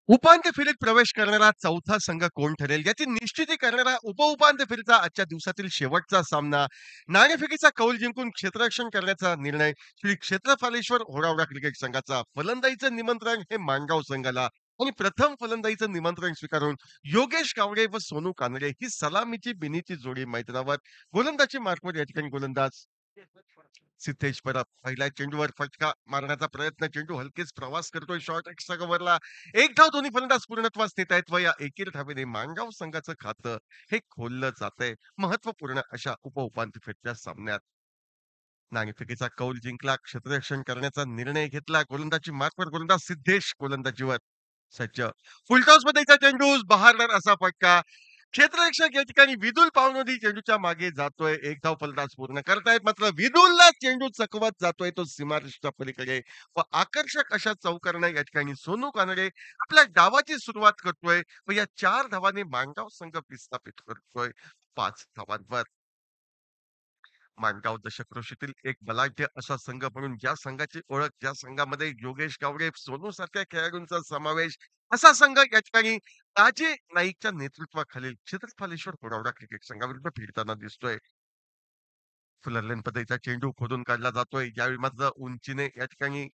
उपांत्य फेरीत प्रवेश करणारा चौथा संघ कोण ठरेल याची निश्चिती करणारा उपउपांत्य फेरीचा आजच्या दिवसातील शेवटचा सामना. नाणेफेकीचा कौल जिंकून क्षेत्ररक्षण करण्याचा निर्णय श्री क्षेत्रफालेश्वर होरावडा क्रिकेट संघाचा. फलंदाजीचं निमंत्रण हे माणगाव संघाला आणि प्रथम फलंदाजीचं निमंत्रण स्वीकारून योगेश कावडे व सोनू कानडे ही सलामीची बिनीची जोडी मैदानावर. गोलंदाजी मार्कवर या ठिकाणी गोलंदाज सिद्धेश परब पहिल्या चेंडूवर फटका मारण्याचा प्रयत्न. चेंडू हलकेच प्रवास करतोय शॉर्ट एक्स्ट्रा कव्हरला. एक धाव दोन्ही फलंदाज पूर्णत्वास नेत आहेत व या एकेरी धावेने माणगाव संघाचं खातं हे खोललं जातंय. महत्वपूर्ण अशा उपउपांत्य फेरीच्या सामन्यात नाणेफेकीचा कौल जिंकला, क्षेत्ररक्षण करण्याचा निर्णय घेतला. गोलंदाजी मार्कवर गोलंदाज सिद्धेश गोलंदाजीवर सज्ज. फुलटॉस मध्येचा चेंडू बहारदार असा फटका. क्षेत्ररक्षक या ठिकाणी विदुल पावनोदी चेंडूच्या मागे जातोय. एक धाव फलंदाज पूर्ण करतायत, मात्र विदुलला चेंडू चकवत जातोय तो सीमारेषेच्या पलीकडे व आकर्षक अशा चौकारानं या ठिकाणी सोनू कानडे आपल्या डावाची सुरुवात करतोय व या 4 धावांनी माणगाव संघ विस्थापित करतोय 5 धावांवर. माणगाव दशकृषीतील एक बलाढ्य असा संघ म्हणून ज्या संघाची ओळख, ज्या संघामध्ये योगेश गावडे, सोनू सारख्या खेळाडूंचा समावेश, असा संघ या ठिकाणी राजे नाईकच्या नेतृत्वाखालील क्षेत्रफालेश्वर होरावडा क्रिकेट संघाविरुद्ध भिडताना दिसतोय. फुलरलेन पद्धतीचा चेंडू खोदून काढला जातोय. यावेळी मात्र उंचीने या ठिकाणी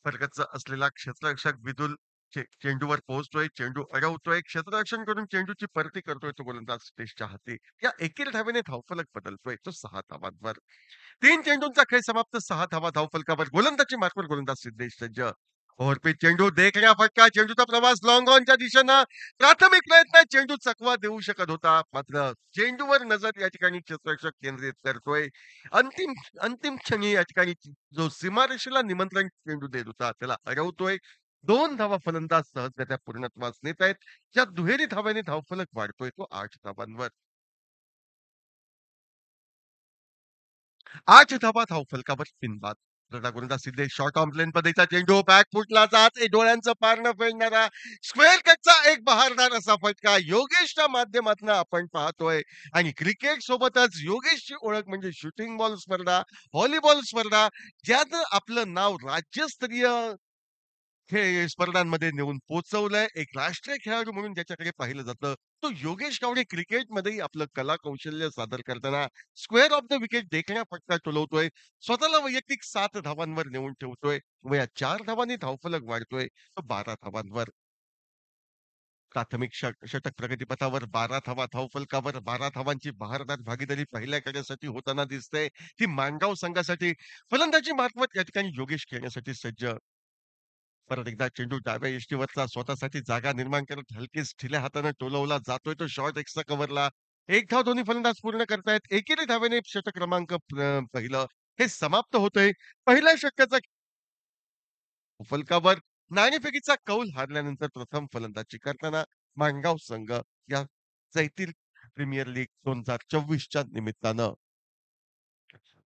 फरकत असलेला क्षेत्ररक्षक विदुल चेंडूवर पोहोचतोय. चेंडू अडवतोय. क्षेत्ररक्षण करून चेंडूची परती करतोय तो गोलंदाज स्टेजच्या हाती. या एकेरी धावेने धावफलक बदलतोय तो 6 धावांवर. 3 चेंडूंचा खेळ समाप्त. 6 धावा धावफलकावर. गोलंदाजी मार्कवर गोलंदाज सिद्धेश सज्ज. ओव्हरपिच चेंडू देखण्या फटका. चेंडूचा प्रवास लॉंग ऑनच्या दिशेनं. प्राथमिक प्रयत्न चेंडू चकवा देऊ शकत होता. मात्र चेंडूवर नजर या ठिकाणी क्षेत्ररक्षक केंद्रित करतोय. अंतिम अंतिम क्षणी या ठिकाणी जो सीमारेषेला निमंत्रण चेंडू देत होता त्याला अडवतोय. 2 धावा फलंदाज सहजगत्या पूर्णत्वास नेत आहेत. या दुहेरी धाव्याने धावफलक वाढतोय तो 8 धावांवर. 8 धावा धावफलकावर बिनबाद. गोलंदाज सिद्धेश शॉर्ट ऑन प्लेन पद्धतीचा चेंडू बॅक फुटला जात डोळ्यांचं पारणं फेडणारा स्क्वेअर कटचा एक बहारदार असा फटका योगेशच्या माध्यमातून आपण पाहतोय. आणि क्रिकेट सोबतच योगेशची ओळख म्हणजे शूटिंग बॉल स्पर्धा, व्हॉलीबॉल स्पर्धा, ज्यात आपलं नाव राज्यस्तरीय खेळ स्पर्धांमध्ये नेऊन पोहोचवलंय. एक राष्ट्रीय खेळाडू म्हणून ज्याच्याकडे पाहिलं जातं, तो योगेश कावडे क्रिकेटमध्येही आपलं कला कौशल्य सादर करताना स्क्वेअर ऑफ द विकेट देखण्या फटका टोलवतोय. स्वतःला वैयक्तिक 7 धावांवर नेऊन ठेवतोय व या 4 धावांनी धावफलक वाढतोय तो 12 धावांवर. प्राथमिक षटक प्रगतीपथावर 12 धावा धावफलकावर. 12 धावांची बहारदार भागीदारी पहिल्या कार्यासाठी होताना दिसते. ती माणगाव संघासाठी. फलंदाजी मार्फत या ठिकाणी योगेश खेळण्यासाठी सज्ज. परत एकदा चेंडू डाव्या यष्टीवरचा स्वतःसाठी जागा निर्माण करत हलकीच ढिल्या हाताने टोलवला जातोय तो शॉर्ट एक्स्ट्रा कव्हरला. एक धाव दोन्ही फलंदाज पूर्ण करतायत. एकेरी धावेने षटक क्रमांक पहिलं हे समाप्त होतंय. पहिल्या षटकाचा फलकावर नाणेफेकीचा कौल हारल्यानंतर प्रथम फलंदाजी करताना माणगाव संघ या जैतील प्रीमियर लीग 2024च्या निमित्तानं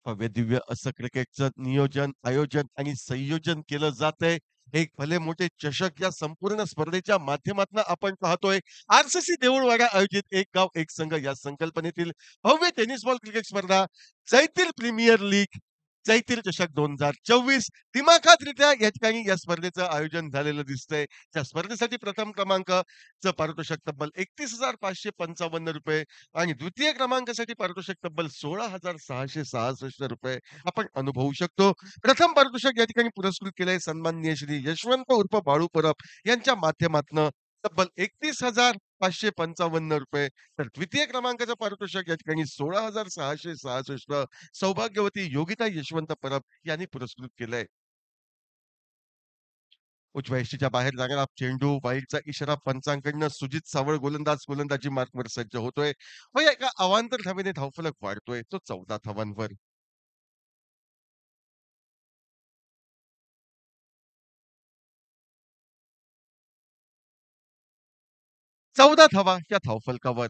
भव्य दिव्य असं क्रिकेटचं नियोजन, आयोजन आणि संयोजन केलं जातंय. एक भले मोठे चषक या संपूर्ण स्पर्धेच्या माध्यमातून आपण पाहतोय. आरसीसी देऊळवाडा आयोजित एक गाव एक संघ या संकल्पनेतील भव्य टेनिस बॉल क्रिकेट स्पर्धा जैतील प्रीमियर लीग, जैतील चषक 2024 दिमाखातरित्या या ठिकाणी या स्पर्धेचं आयोजन झालेलं दिसतंय. त्या स्पर्धेसाठी प्रथम क्रमांकाचं पारितोषिक तब्बल ₹31,555 आणि द्वितीय क्रमांकासाठी पारितोषिक तब्बल ₹16,666 आपण अनुभवू शकतो. प्रथम पारितोषिक या ठिकाणी पुरस्कृत केलंय सन्माननीय श्री यशवंत उर्फ बाळू परब यांच्या माध्यमातनं तब्बल ₹31,555. तर द्वितीय क्रमांकाचं पारितोषिक या ठिकाणी 16,666 सौभाग्यवती योगिता यशवंत परब यांनी पुरस्कृत केलंय. उजव्या यष्टीच्या बाहेर जाणारा चेंडू वाईडचा इशारा पंचांकडनं सुजित सावळ गोलंदाजी मार्कवर सज्ज होतोय व या एका अवांतर धावेने धावफलक वाढतोय तो 14 धावांवर. 14 धावा या धावफलकावर.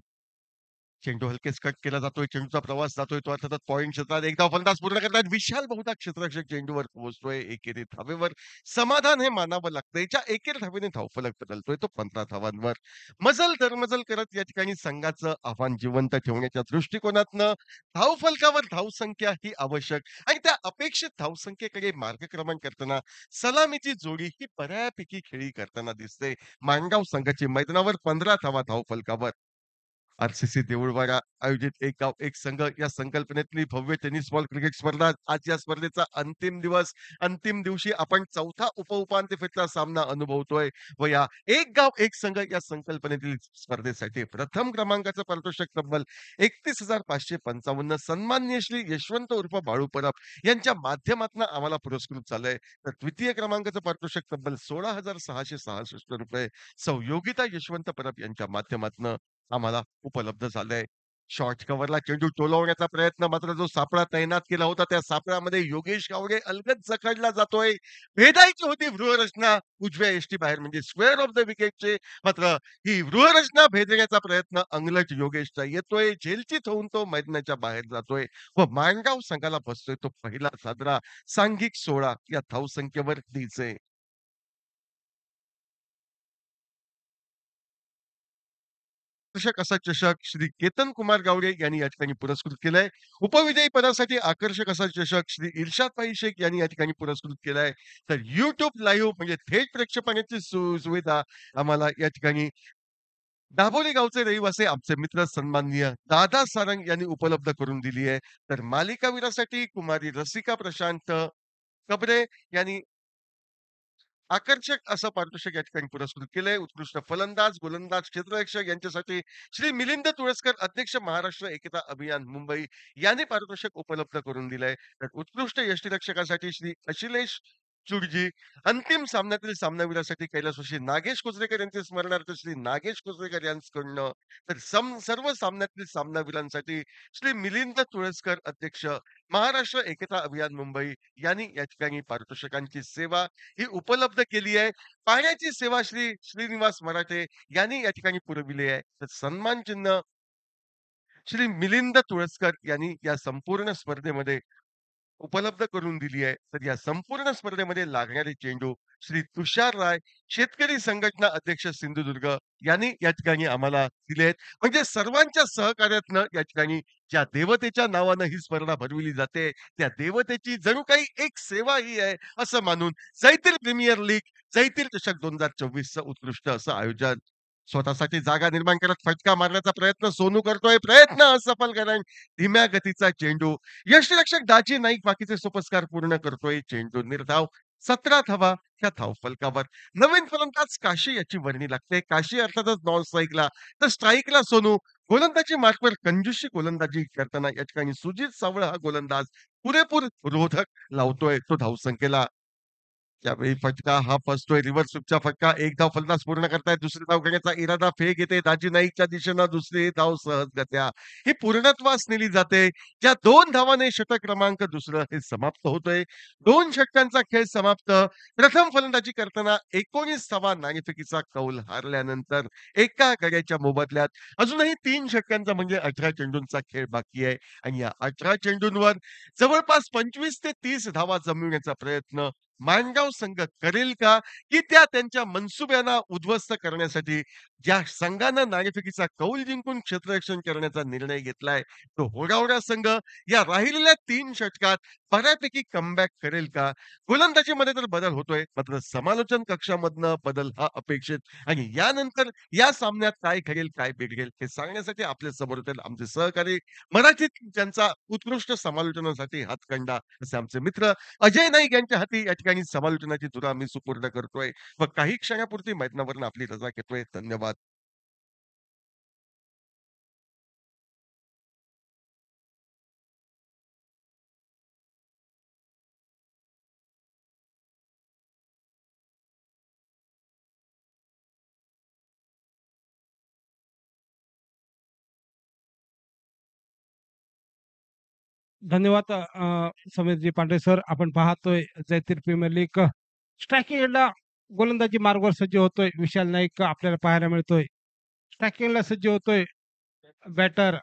चेंडू हलकेच कट केला जातोय. चेंडूचा प्रवास जातोय. तो अर्थातच पॉइंट क्षेत्रात एक धाव फलंदाज पूर्ण करतात. विशाल बहुधा क्षेत्ररक्षक चेंडूवर पोहोचतोय. एकेरीत धावेवर समाधान हे मानावं लागतं. याच्या एकेरी धावेने धावफलक बदलतोय तो 15 धावांवर. मजल दरमजल करत या ठिकाणी संघाचं आव्हान जिवंत ठेवण्याच्या दृष्टिकोनातनं धावफलकावर धावसंख्या ही आवश्यक आणि त्या अपेक्षित धावसंख्येकडे मार्गक्रमण करताना सलामीची जोडी ही बऱ्यापैकी खेळी करताना दिसते. माणगाव संघाची मैदानावर 15 धावा धावफलकावर. आर-सी-सी देऊळवाडा आयोजित एक गाव एक संघ या संकल्पनेतली भव्य टेनिस बॉल क्रिकेट स्पर्धा आज या स्पर्धेचा अंतिम दिवस. अंतिम दिवशी आपण चौथा उपउपांत्य फेरीचा सामना अनुभवतोय व या एक गाव एक संघ या संकल्पनेतील स्पर्धेसाठी प्रथम क्रमांकाचं पारितोषिक तब्बल 31,555 सन्माननीय श्री यशवंत उर्फ बाळू परब यांच्या माध्यमातून आम्हाला पुरस्कृत झालंय. तर द्वितीय क्रमांकाचं पारितोषिक तब्बल ₹16,666 सौ योगिता यशवंत परब यांच्या माध्यमातून आम्हाला उपलब्ध झालंय. शॉर्ट कव्हरला चेंडू टोलवण्याचा प्रयत्न मात्र जो सापळा तैनात केला होता, त्या सापळ्यामध्ये योगेश गावडे अलगद जखडला जातोय. भेदायची होती व्यूहरचना उजव्या यष्टीबाहेर म्हणजे स्क्वेअर ऑफ द विकेटचे. मात्र ही व्यूहरचना भेदण्याचा प्रयत्न अंगलट योगेशचा येतोय. झेलचित होऊन तो मैदानाच्या बाहेर जातोय व माणगाव संघाला बसतोय तो पहिला साजरा सांघिक 16 या धावसंख्येवर डीजे. आकर्षक असा चषक श्री केतन कुमार गावडे यांनी या ठिकाणी पुरस्कृत केलाय. उपविजयी पदासाठी आकर्षक असा चषक श्री इर्शाद भाई शेख यांनी या ठिकाणी पुरस्कृत केलाय. तर YouTube लाईव्ह म्हणजे थेट प्रक्षेपणाची सुविधा आम्हाला या ठिकाणी दाभोली गावचे रहिवासी आमचे मित्र सन्माननीय दादा सारंग यांनी उपलब्ध करून दिली आहे. तर मालिकावीरासाठी कुमारी रसिका प्रशांत कबरे यांनी आकर्षक असं पारितोषिक या ठिकाणी पुरस्कृत केलंय. उत्कृष्ट फलंदाज, गोलंदाज, क्षेत्ररक्षक यांच्यासाठी श्री मिलिंद तुळसकर, अध्यक्ष महाराष्ट्र एकता अभियान मुंबई यांनी पारितोषिक उपलब्ध करून दिलंय. तर उत्कृष्ट यष्टीरक्षकासाठी श्री अशिलेश चुडजी, अंतिम सामन्यातील सामनावीरासाठी कैलासवासी नागेश कुचरेकर यांचे स्मरणार्थ श्री नागेश कुचरेकर यांच्याकडनं, तर सर्व सामन्यातील सामनावीरांसाठी श्री मिलिंद तुळसकर, अध्यक्ष महाराष्ट्र एकता अभियान मुंबई यांनी या ठिकाणी पारितोषिकांची सेवा ही उपलब्ध केली आहे. पाण्याची सेवा श्री श्रीनिवास मराठे यांनी या ठिकाणी पुरविली आहे. तर सन्मान चिन्ह श्री मिलिंद तुळसकर यांनी या संपूर्ण स्पर्धेमध्ये उपलब्ध करून दिली आहे. तर या संपूर्ण स्पर्धेमध्ये लागणारे चेंडू श्री तुषार राय, शेतकरी संघटना अध्यक्ष सिंधुदुर्ग यांनी या ठिकाणी आम्हाला दिले आहेत. म्हणजे सर्वांच्या सहकार्यातनं या ठिकाणी ज्या देवतेच्या नावानं ही स्पर्धा भरविली जाते, त्या देवतेची जणू काही एक सेवा ही आहे असं मानून जैतील प्रीमियर लीग, जैतील चषक 2024चं उत्कृष्ट असं आयोजन. स्वतःसाठी जागा निर्माण करत फटका मारण्याचा प्रयत्न सोनू करतोय. प्रयत्न असफल कारण धीम्या गतीचा चेंडू. यष्टीरक्षक दाजी नाईक बाकीचे सोपस्कार पूर्ण करतोय. चेंडू निर्धाव 17 धावा ह्या धावफलकावर. नवीन फलंदाज काशी याची वर्णी लागते. काशी अर्थातच नॉन स्ट्राईकला, तर स्ट्राईकला सोनू. गोलंदाजी मार्कवर कंजूसची गोलंदाजी करताना या ठिकाणी सुजित सावळ हा गोलंदाज पुरेपूर रोधक लावतोय तो धावसंख्येला. त्यावेळी फटका हा फसतोय. रिव्हर्स स्वीपचा फटका. एक धाव फलंदाज पूर्ण करतायत. दुसरी धाव घेण्याचा इरादा फेक येते. दाजी नाईकच्या दिशेनं दुसरी धाव सहजगत्या ही पूर्णत्वास नेली जाते. ज्या 2 धावाने षटक क्रमांक दुसरं हे समाप्त होतंय. 2 षटकांचा खेळ समाप्त. प्रथम फलंदाजी करताना 19 धावा नाणेफेकीचा कौल हारल्यानंतर एका गड्याच्या मोबदल्यात अजूनही 3 षटकांचा म्हणजे 18 चेंडूंचा खेळ बाकी आहे आणि या 18 चेंडूंवर जवळपास 25 ते 30 धावा जमविण्याचा प्रयत्न माणगाव संघ करेल का? की त्या त्यांच्या मनसुब्यांना उद्ध्वस्त करण्यासाठी ज्या संघानं नाणेफेकीचा कौल जिंकून क्षेत्ररक्षण करण्याचा निर्णय घेतलाय, तो होडावडा संघ या राहिलेल्या 3 षटकात बऱ्यापैकी कमबॅक करेल का? गोलंदाजीमध्ये तर बदल होतोय, मात्र समालोचन कक्षामधनं बदल हा अपेक्षित आणि यानंतर या सामन्यात काय घडेल, काय बिघडेल हे सांगण्यासाठी आपल्या समोर येतील आमचे सहकारी मराठीत ज्यांचा उत्कृष्ट समालोचनासाठी हातखंडा असे आमचे मित्र अजय नाईक यांच्या हाती या ठिकाणी समालोचनाची धुरा आम्ही सुपूर्द करतोय व काही क्षणापुरती मैदानावरून आपली रजा घेतोय. धन्यवाद. धन्यवाद समीरजी पांढरे सर. आपण पाहतोय जयतीर प्रीमियर लीग स्ट्रायकिंग एंडला गोलंदाजी मार्गावर सज्ज होतोय. विशाल नाईक आपल्याला पाहायला मिळतोय. स्ट्रायकिंगला सज्ज होतोय बॅटर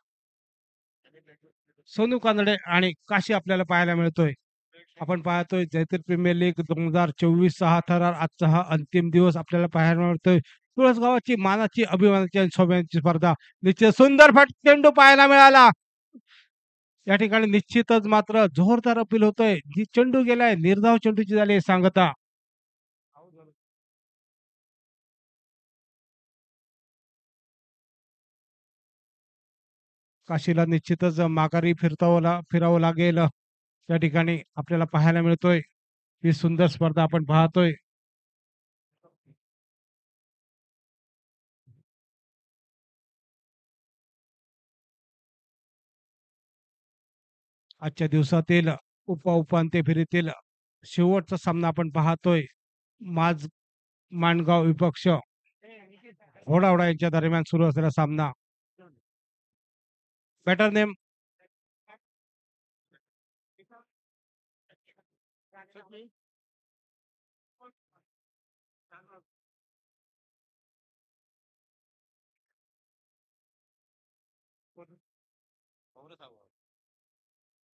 सोनू कानडे आणि काशी आपल्याला पाहायला मिळतोय. आपण पाहतोय जयतीर प्रीमियर लीग 2024 हा थरार आजचा हा अंतिम दिवस आपल्याला पाहायला मिळतोय. तुळसगावाची मानाची, अभिमानाची आणि सौम्याची स्पर्धा. निश्चित सुंदर चेंडू पाहायला मिळाला. या ठिकाणी निश्चितच मात्र जोरदार अपील होतोय. जी चेंडू गेलाय निर्धाव चेंडूची झाली आहे सांगता. काशीला निश्चितच माघारी फिरावं लागेल. त्या ठिकाणी आपल्याला पाहायला मिळतोय. ही सुंदर स्पर्धा आपण पाहतोय. आजच्या दिवसातील उपांत्य फेरीतील शेवटचा सामना आपण पाहतोय. माज माणगाव विपक्ष घोडावडा यांच्या दरम्यान सुरू असलेला सामना. बॅटर नेम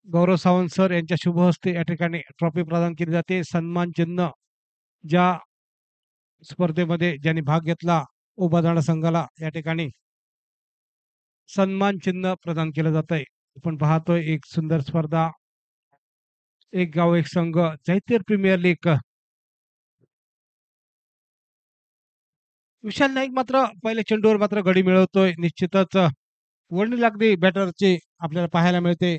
गौरव सावंत सर यांच्या शुभ हस्ते या ठिकाणी ट्रॉफी प्रदान केली जाते. सन्मान चिन्ह ज्या स्पर्धेमध्ये ज्यांनी भाग घेतला उभादाणा संघाला या ठिकाणी सन्मान चिन्ह प्रदान केलं जात आहे. आपण पाहतोय एक सुंदर स्पर्धा. एक गाव एक संघ जयतीर प्रीमियर लीग. विशाल नाईक मात्र पहिल्या चेंडूवर मात्र गडी मिळवतोय. निश्चितच वर्णी लागली बॅटरची आपल्याला पाहायला मिळते.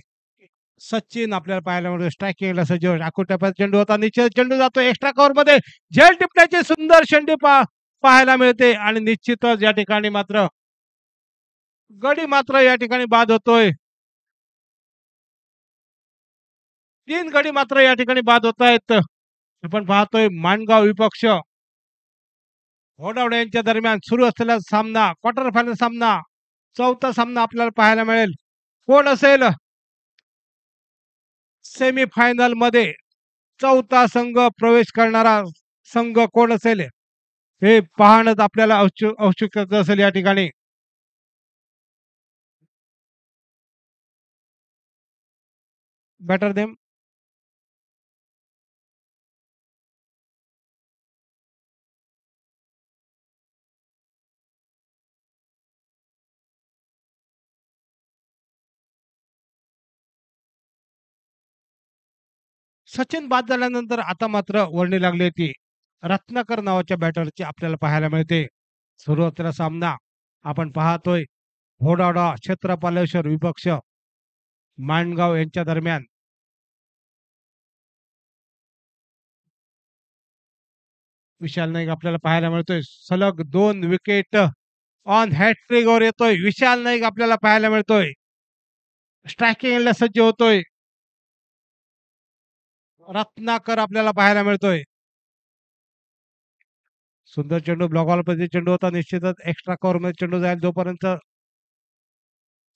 सचिन आपल्याला पाहायला मिळतो स्ट्रायकिंगला सज्ज. आखोट्यापासून चेंडू होता. निश्चित चेंडू जातो एक्स्ट्रा कव्हर मध्ये. झेल टिपण्याची सुंदर चेंडू पाहायला मिळते आणि निश्चितच या ठिकाणी मात्र गडी मात्र या ठिकाणी बाद होतोय. 3 गडी मात्र या ठिकाणी बाद होत आहेत. आपण पाहतोय माणगाव विपक्ष घोडावडे यांच्या दरम्यान सुरू असलेला सामना, क्वार्टर फायनल सामना, चौथा सामना आपल्याला पाहायला मिळेल. कोण असेल सेमी फायनल मध्ये चौथा संघ प्रवेश करणारा संघ कोण असेल हे पाहणं आपल्याला औत्सुक्य असेल या ठिकाणी. बॅटर नेम सचिन बाद झाल्यानंतर आता मात्र वर्णी लागली होती रत्नाकर नावाच्या बॅटरची आपल्याला पाहायला मिळते. सुरुवातीला सामना आपण पाहतोय घोडावडा क्षेत्रपालेश्वर विपक्ष माणगाव यांच्या दरम्यान. विशाल नाईक आपल्याला पाहायला मिळतोय. सलग 2 विकेट ऑन हॅट्रिक वर येतोय. विशाल नाईक आपल्याला पाहायला मिळतोय. स्ट्रायकिंगला सज्ज होतोय. रत्नाकर आपल्याला पाहायला मिळतोय. सुंदर चेंडू ब्लॉक मध्ये चेंडू होता. निश्चितच एक्स्ट्रा कव्हर मध्ये चेंडू जाईल. जोपर्यंत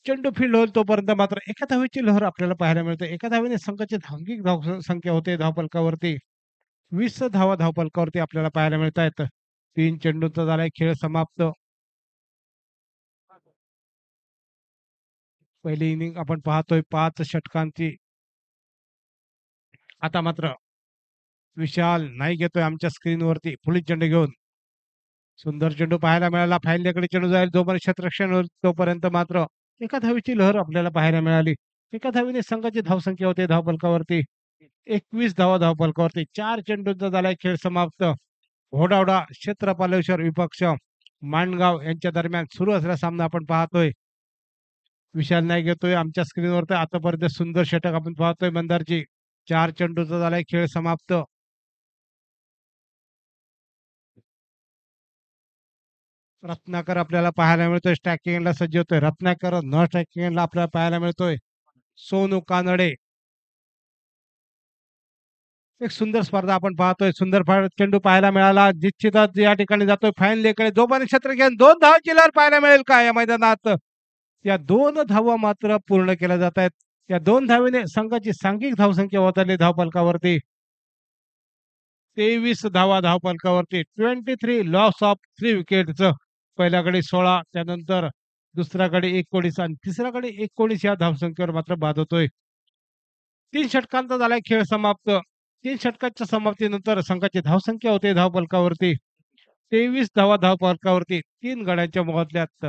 चेंडू फील्ड होईल तोपर्यंत मात्र एका धावेची लहर आपल्याला पाहायला मिळते. एका धावेने संघाची धांगिक संख्या होते धावफलकावरती. 20 धावा धावफलकावरती आपल्याला पाहायला मिळत आहेत. 3 चेंडूंचा झालाय खेळ समाप्त. पहिली इनिंग आपण पाहतोय 5 षटकांची. आता मात्र विशाल नाईक येतोय आमच्या स्क्रीनवरती पुढील चेंडू घेऊन. सुंदर चेंडू पाहायला मिळाला. फाईनलेकडे चेंडू जाईल. जोपर्यंत क्षेत्ररक्षण होईल तोपर्यंत मात्र एका धावेची लहर आपल्याला पाहायला मिळाली. एका धावेने संघाची धावसंख्या होते धावफलकावरती 21 धावा धावफलकावरती. 4 चेंडूंचा झालाय खेळ समाप्त. घोडावडा क्षेत्रपालेश्वर विपक्ष माणगाव यांच्या दरम्यान सुरू असलेला सामना आपण पाहतोय. विशाल नाईक येतोय आमच्या स्क्रीनवर. तर आतापर्यंत सुंदर षटक आपण पाहतोय मंदारची. 4 चेंडूचा झालाय खेळ समाप्त. रत्नाकर आपल्याला पाहायला मिळतोय. स्ट्रायकिंगला सज्ज होतोय. रत्नाकर न स्ट्रायकिंगला आपल्याला पाहायला मिळतोय सोनू कानडे. एक सुंदर स्पर्धा आपण पाहतोय. सुंदर चेंडू पाहायला मिळाला. निश्चितच या ठिकाणी जातोय फाईनलेकडे. जोपर्यंत क्षेत्र घेऊन 2 धावाची लहर पाहायला मिळेल का या मैदानात. या 2 धावा मात्र पूर्ण केल्या जात आहेत. या 2 धावेने संघाची सांघिक धावसंख्या होत धावफलकावरती 23 धावा धावफलकावरती. 23 लॉस ऑफ 3 विकेटचं. पहिल्याकडे 16 त्यानंतर दुसरा गडी 19 आणि तिसरा गडी 19 या धावसंख्येवर मात्र बाद होतोय. 3 षटकांचा झालाय खेळ समाप्त. 3 षटकांच्या समाप्तीनंतर संघाची धावसंख्या होते धावफलकावरती 23 धावा धावफलकावरती 3 गड्यांच्या मोबदल्यात.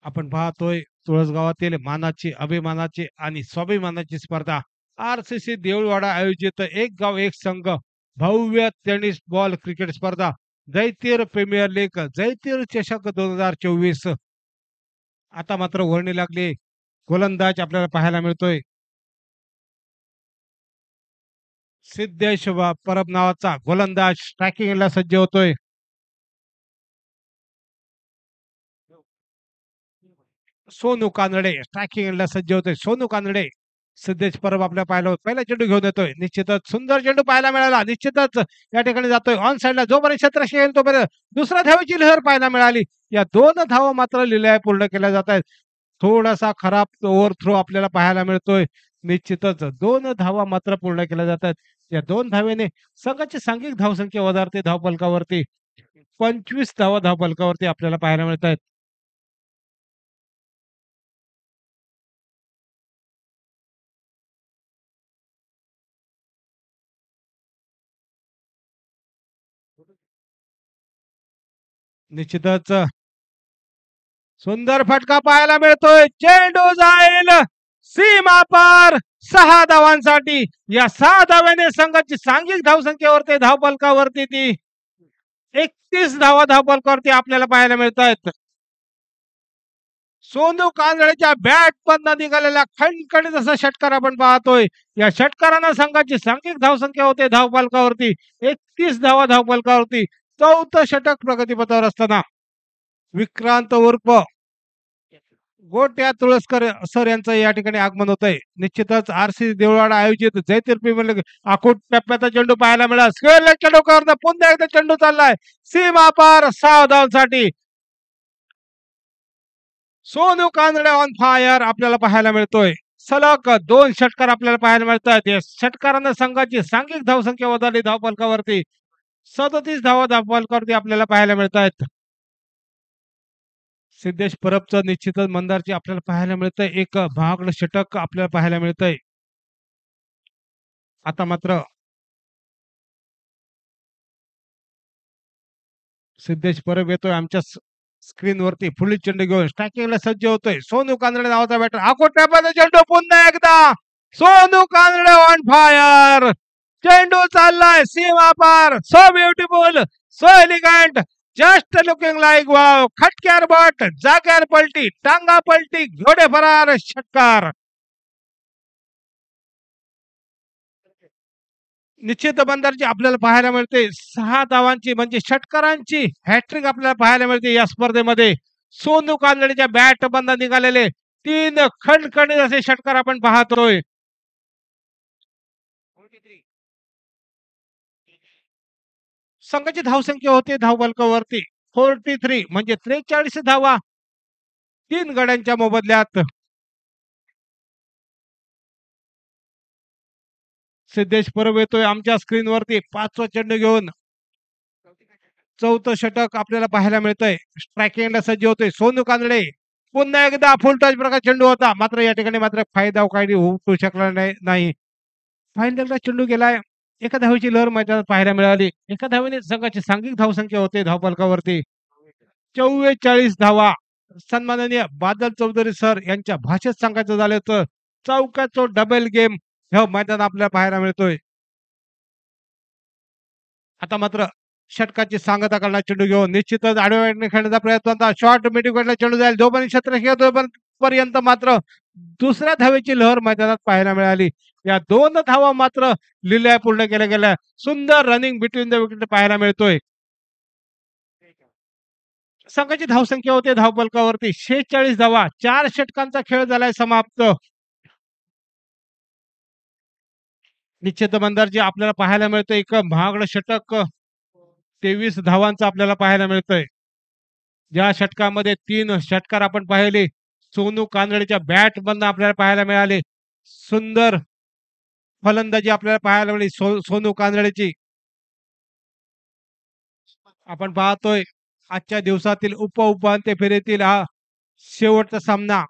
आपण पाहतोय तुळसगावातील मानाची, अभिमानाची आणि स्वाभिमानाची स्पर्धा आर-सी-सी देऊळवाडा आयोजित एक गाव एक संघ भव्य टेनिस बॉल क्रिकेट स्पर्धा जयतीर प्रीमियर लीग जयतीर चषक 2024. आता मात्र वर्णी लागली. गोलंदाज आपल्याला पाहायला मिळतोय. सिद्धेश परब नावाचा गोलंदाज स्ट्रायकिंगला सज्ज होतोय. सोनू कानडे स्ट्रायकिंगला सज्ज होतोय. सोनू कानडे सिद्धेश परब आपल्याला पाहिलं होतं. पहिला चेंडू घेऊन येतोय. निश्चितच सुंदर चेंडू पाहायला मिळाला. निश्चितच या ठिकाणी जातोय ऑन साइडला जोपर्यंत क्षेत्ररक्षक येईल तोपर्यंत दुसऱ्या धावेची लहर पाहायला मिळाली. या 2 धावा मात्र लिलाय पूर्ण केल्या जात आहेत. थोडासा खराब ओव्हर थ्रो आपल्याला पाहायला मिळतोय. निश्चितच 2 धावा मात्र पूर्ण केल्या जातात. या 2 धावेने संघाची सांघिक धावसंख्या वधारते धावफलकावरती. 25 धावा धावफलकावरती आपल्याला पाहायला मिळत आहेत. निश्चितच सुंदर फटका पाहायला मिळतोय. चेंडू जाईल सीमा पार 6 धावांसाठी. या 6 धाव्याने संघाची सांघिक धावसंख्येवरती धावफलकावरती ती 31 धावा धावफलकावरती आपल्याला पाहायला मिळत आहेत. सोनू कांजळेच्या बॅट मधनं निघालेला खणखणीत असा षटकार आपण पाहतोय. या षटकारानं संघाची सांघिक धावसंख्या होते धावफलकावरती 31 धावा धावफलकावरती. 4थं षटक प्रगतीपथावर असताना विक्रांत उर्फ गोट्या तुळसकर सर यांचं या ठिकाणी आगमन होतंय. निश्चितच आर-सी देऊळवाडा आयोजित जयतीर प्रीमियर लीग आखूट टप्प्याचा चेंडू पाहायला मिळाला. स्क्वेअर लेग चेंडू पुन्हा एकदा चेंडू चाललाय सीमा पार 6 धावांसाठी. सोनू कानडे ऑन फायर आपल्याला पाहायला मिळतोय. सलग 2 षटकार आपल्याला पाहायला मिळतात. या षटकारानं संघाची सांघिक धावसंख्या वधारली धावफलकावरती 37 धावा धावफलकावरती आपल्याला पाहायला मिळत आहेत. सिद्धेश परबचं निश्चितच मंदारची आपल्याला पाहायला मिळतंय. एक महागडं षटक आपल्याला पाहायला मिळतंय. आता मात्र सिद्धेश परब येतोय आमच्या स्क्रीनवरती फुली चेंडू घेऊन स्ट्रायकिंगला सज्ज होतोय. सोनू कानडे नावाचा बॅटर आखूट टप्प्याचा चेंडू पुन्हा एकदा सोनू कानडे ऑन फायर. चेंडू चाललाय सीमा पार. So beautiful, so elegant, just looking like wow. खटक्यार बट, जाग्यार पलटी, टांगा पलटी, घोडे फरार, षटकार. निश्चित बंदरची आपल्याला पाहायला मिळते 6 धावांची म्हणजे षटकारांची हॅट्रिक आपल्याला पाहायला मिळते या स्पर्धेमध्ये. सोनू कानडेच्या बॅट बंद निघालेले 3 खणखणीत असे षटकार आपण पाहतोय. संघाची धावसंख्या होते धावफलकावरती 43 म्हणजे 43 धावा 3 गड्यांच्या मोबदल्यात. सिद्धेश परब येतोय आमच्या स्क्रीनवरती 5वा चेंडू घेऊन. 4थं षटक आपल्याला पाहायला मिळतंय. स्ट्रायकिंगला सज्ज होतोय सोनू कानडे. पुन्हा एकदा फुल टच प्रकार चेंडू होता मात्र या ठिकाणी मात्र फायदा काही होऊ शकला नाही. फायनलला चेंडू गेलाय. एका धावेची लहर मैदानात पाहायला मिळाली. एका धावेने संघाची सांघिक धावसंख्या होते धावफलकावरती 44 धावा. सन्माननीय बादल चौधरी सर यांच्या भाषेत सांगायचं झालं तर चौकाचो डबल गेम हे मैदान आपल्याला पाहायला मिळतोय. आता मात्र षटकाची सांगता करणार चेंडू घेऊन निश्चितच आडव्या खेळण्याचा प्रयत्न होता. शॉर्ट मिडविकेटला चेंडू जाईल जोपर्यंत क्षेत्ररक्षक पर्यंत मात्र दुसऱ्या धावेची लहर मैदानात पाहायला मिळाली. या 2 धावा मात्र लिलाय पूर्ण केल्या गेल्या. सुंदर रनिंग बिटवीन द विकेट पाहायला मिळतोय. संघाची धावसंख्या होते धावफलकावरती 46 धावा. 4 षटकांचा खेळ झालाय समाप्त. निश्चित मंदारजी आपल्याला पाहायला मिळतं एक महागडं षटक 23 धावांचा आपल्याला पाहायला मिळतोय. ज्या षटकामध्ये 3 षटकार आपण पाहिले. सोनू कांबळेच्या बॅटमधनं आपल्याला पाहायला मिळाले. सुंदर फलंदाजी आपल्याला पाहायला मिळाली सोनू कांबळेची. आपण पाहतोय आजच्या दिवसातील उपांत्य फेरीतील हा शेवटचा सामना.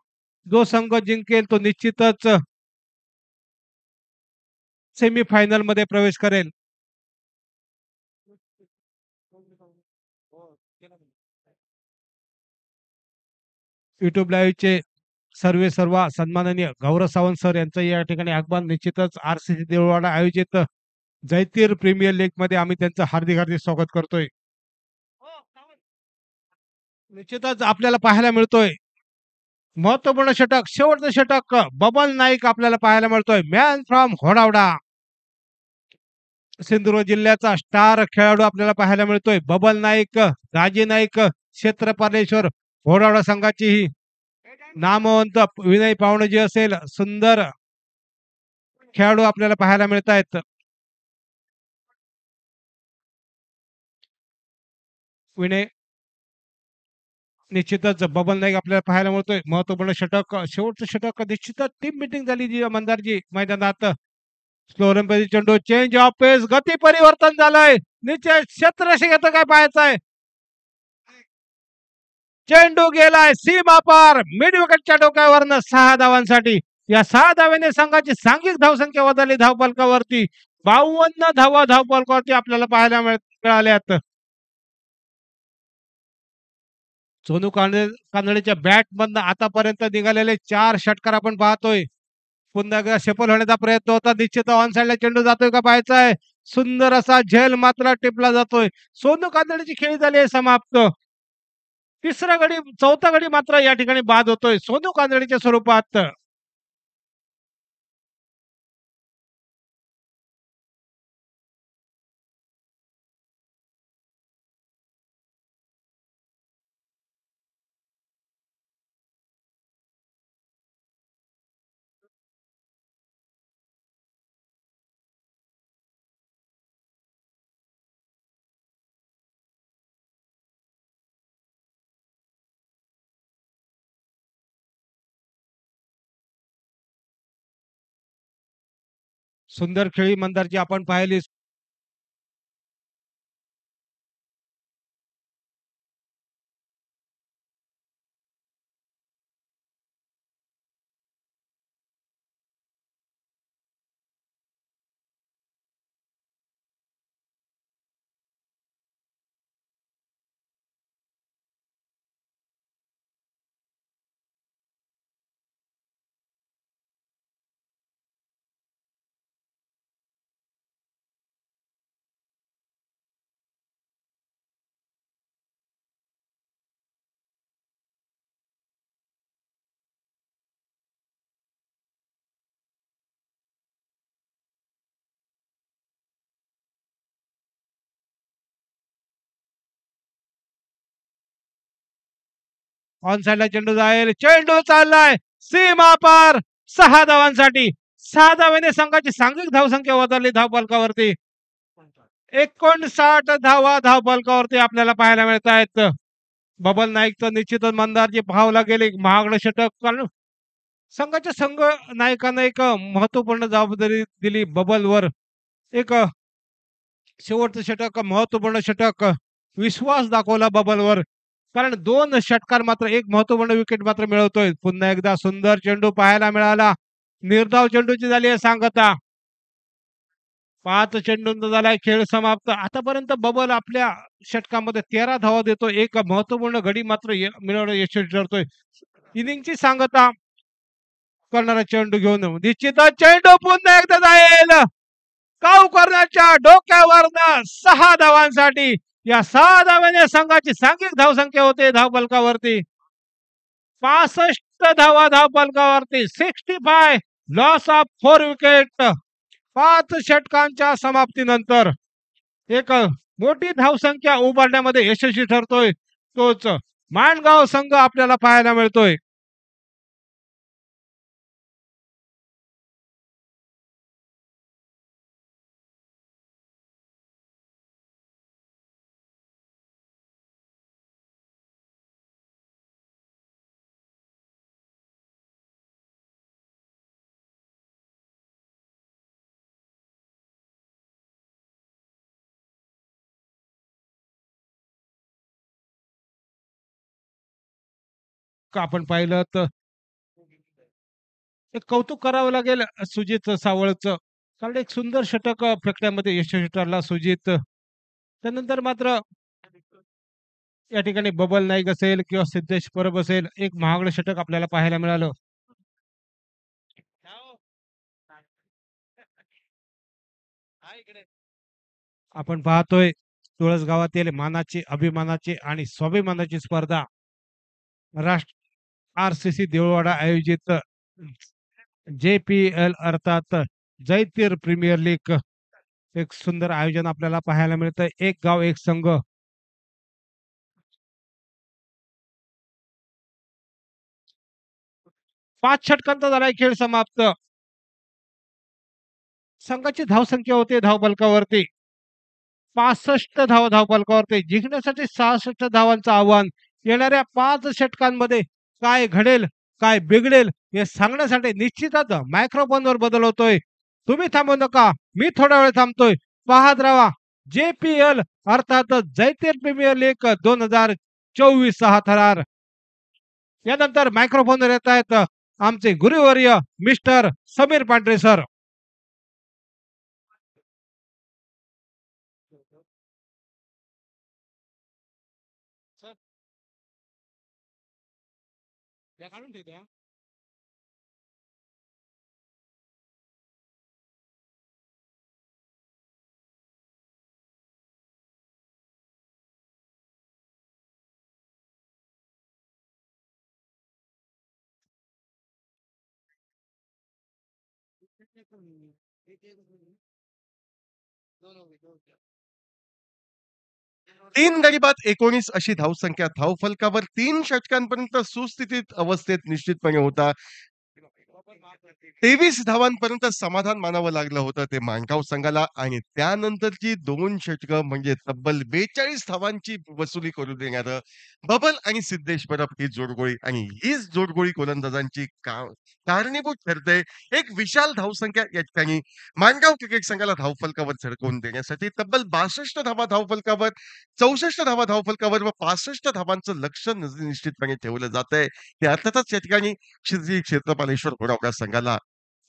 जो संघ जिंकेल तो निश्चितच सेमीफायनल मध्ये प्रवेश करेल. युट्यूब लाईव्हचे सर्व सन्माननीय गौरव सावंत सर यांचं या ठिकाणी आगमन निश्चितच आरसीसी देऊळवाडा आयोजित जैतीर प्रीमियर लीग मध्ये आम्ही त्यांचं हार्दिक हार्दिक स्वागत करतोय. निश्चितच आपल्याला पाहायला मिळतोय महत्वपूर्ण षटक, शेवटचं षटक बबल नाईक आपल्याला पाहायला मिळतोय. मॅन फ्रॉम घोडावडा, सिंधुदुर्ग जिल्ह्याचा स्टार खेळाडू आपल्याला पाहायला मिळतोय. बबल नाईक, राजे नाईक, क्षेत्रपालेश्वर घोडावडा संघाची ही नामवंत विनय पावणेजी असेल, सुंदर खेळाडू आपल्याला पाहायला मिळत आहेत. विनय निश्चितच बबल नाईक आपल्याला पाहायला मिळतोय. महत्वपूर्ण षटक, शेवटचं षटक निश्चितच टीम मिटिंग झाली जी मंदारजी मैदानात. स्लोरमपैकी चेंडू, चेंज ऑफ पेस, गती परिवर्तन झालंय. निश्चित क्षेत्ररक्षक येतं काय पाहायचंय. चेंडू गेलाय सीमा पार, मिड विकेटच्या डोक्यावरनं 6 धावांसाठी. या 6 धाव्याने संघाची सांघिक धावसंख्या बदलली धावफलकावरती. 52 धावा धावफलकावरती आपल्याला पाहायला मिळाल्यात. सोनू कांबळेच्या बॅट मधनं आतापर्यंत निघालेले 4 षटकार आपण पाहतोय. पुन्हा एकदा शेपल होण्याचा प्रयत्न होता. निश्चित ऑन साइडला चेंडू जातोय का पाहायचाय. सुंदर असा झेल मात्र टिपला जातोय. सोनू कांबळेची खेळी झाली आहे समाप्त. चौथा गडी मात्र या ठिकाणी बाद होतोय सोनू कांबळेच्या स्वरूपात. सुंदर खेळी मंदारची आपण पाहिली. ऑन साइडला चेंडू जाईल, चेंडू चाललाय सीमा पार 6 धावांसाठी. 6 धावाने संघाची सांघिक धावसंख्या बदलली धावफलकावरती. 59 धावा धावफलकावरती आपल्याला पाहायला मिळत आहेत. बबल नाईकचं निश्चितच मंदारजी पाहावला गेले महागडं षटक, कारण संघाच्या नायकानं एक महत्वपूर्ण जबाबदारी दिली बबलवर. एक शेवटचं षटक, महत्वपूर्ण षटक, विश्वास दाखवला बबलवर. कारण 2 षटकार मात्र एक महत्वपूर्ण विकेट मात्र मिळवतोय. पुन्हा एकदा सुंदर चेंडू पाहायला मिळाला. निर्धाव चेंडूची झाली आहे सांगता. 5 चेंडूंचा झालाय खेळ समाप्त. आतापर्यंत बबल आपल्या षटकामध्ये 13 धावा देतो. एक महत्वपूर्ण गडी मात्र मिळवणं यशस्वी ठरतोय. इनिंगची सांगता करणारा चेंडू घेऊन निश्चितच चेंडू पुन्हा एकदा जाईल गावकरच्या डोक्यावरनं 6 धावांसाठी. या 6 धाव्याने संघाची सांघिक धावसंख्या होते धावफलकावरती 65 धावा धावफलकावरती. 65 लॉस ऑफ 4 विकेट. 5 षटकांच्या समाप्तीनंतर एक मोठी धावसंख्या उभारण्यामध्ये यशस्वी ठरतोय तोच माणगाव संघ आपल्याला पाहायला मिळतोय. एक आपण पाहिलं तर एक कौतुक करावं लागेल सुजित सावळचं. कारण एक सुंदर षटक फेकण्यामध्ये यशस्वी ठरला सुजित. त्यानंतर मात्र या ठिकाणी बबल नाईक असेल किंवा सिद्धेश परब असेल, एक महागडं षटक आपल्याला पाहायला मिळालं. आपण पाहतोय तुळस गावातील मानाची, अभिमानाची आणि स्वाभिमानाची स्पर्धा राष्ट्र आर-सी-सी देऊळवाडा आयोजित जे-पी-एल अर्थात जैतीर प्रीमियर लीग एक सुंदर आयोजन आपल्याला पाहायला मिळतं. एक गाव एक संघ. 5 षटकांचा झालाय खेळ समाप्त. संघाची धावसंख्या होती धावफलकावरती 65 धावा धावफलकावरती. जिंकण्यासाठी 66 धावांचं आव्हान. येणाऱ्या 5 षटकांमध्ये काय घडेल, काय बिघडेल हे सांगण्यासाठी निश्चितच मायक्रोफोनवर बदल होतोय. तुम्ही थांबू नका. मी थोडा वेळ थांबतोय. पाहत राहा. जे-पी-एल अर्थात जैतीर प्रीमियर लीग 2024 हा थरार. यानंतर मायक्रोफोनवर येत आहेत आमचे गुरुवर्य मिस्टर समीर पांढरे सर. काढून ठेवते. 3 गडी बाद 19 अशी धावसंख्या धावफलकावर 3 षटकांपर्यंत सुस्थितीत अवस्थेत निश्चितपणे होता. 23 धावांपर्यंत समाधान मानावं लागलं होतं ते माणगाव संघाला आणि त्यानंतरची 2 षटकं म्हणजे तब्बल 42 धावांची वसुली करून देणारं बबल आणि सिद्धेश परब ही जोडगोळी आणि हीच जोडगोळी गोलंदाजांची कारणीभूत ठरते. एक विशाल धावसंख्या या ठिकाणी माणगाव क्रिकेट संघाला धावफलकावर झळकवून देण्यासाठी तब्बल 62 धावा धावफलकावर, 64 धावा धावफलकावर व 65 धावांचं लक्ष्य निश्चितपणे ठेवलं जातंय. ते अर्थातच या ठिकाणी श्री क्षेत्रपालेश्वर होरावडा संघाला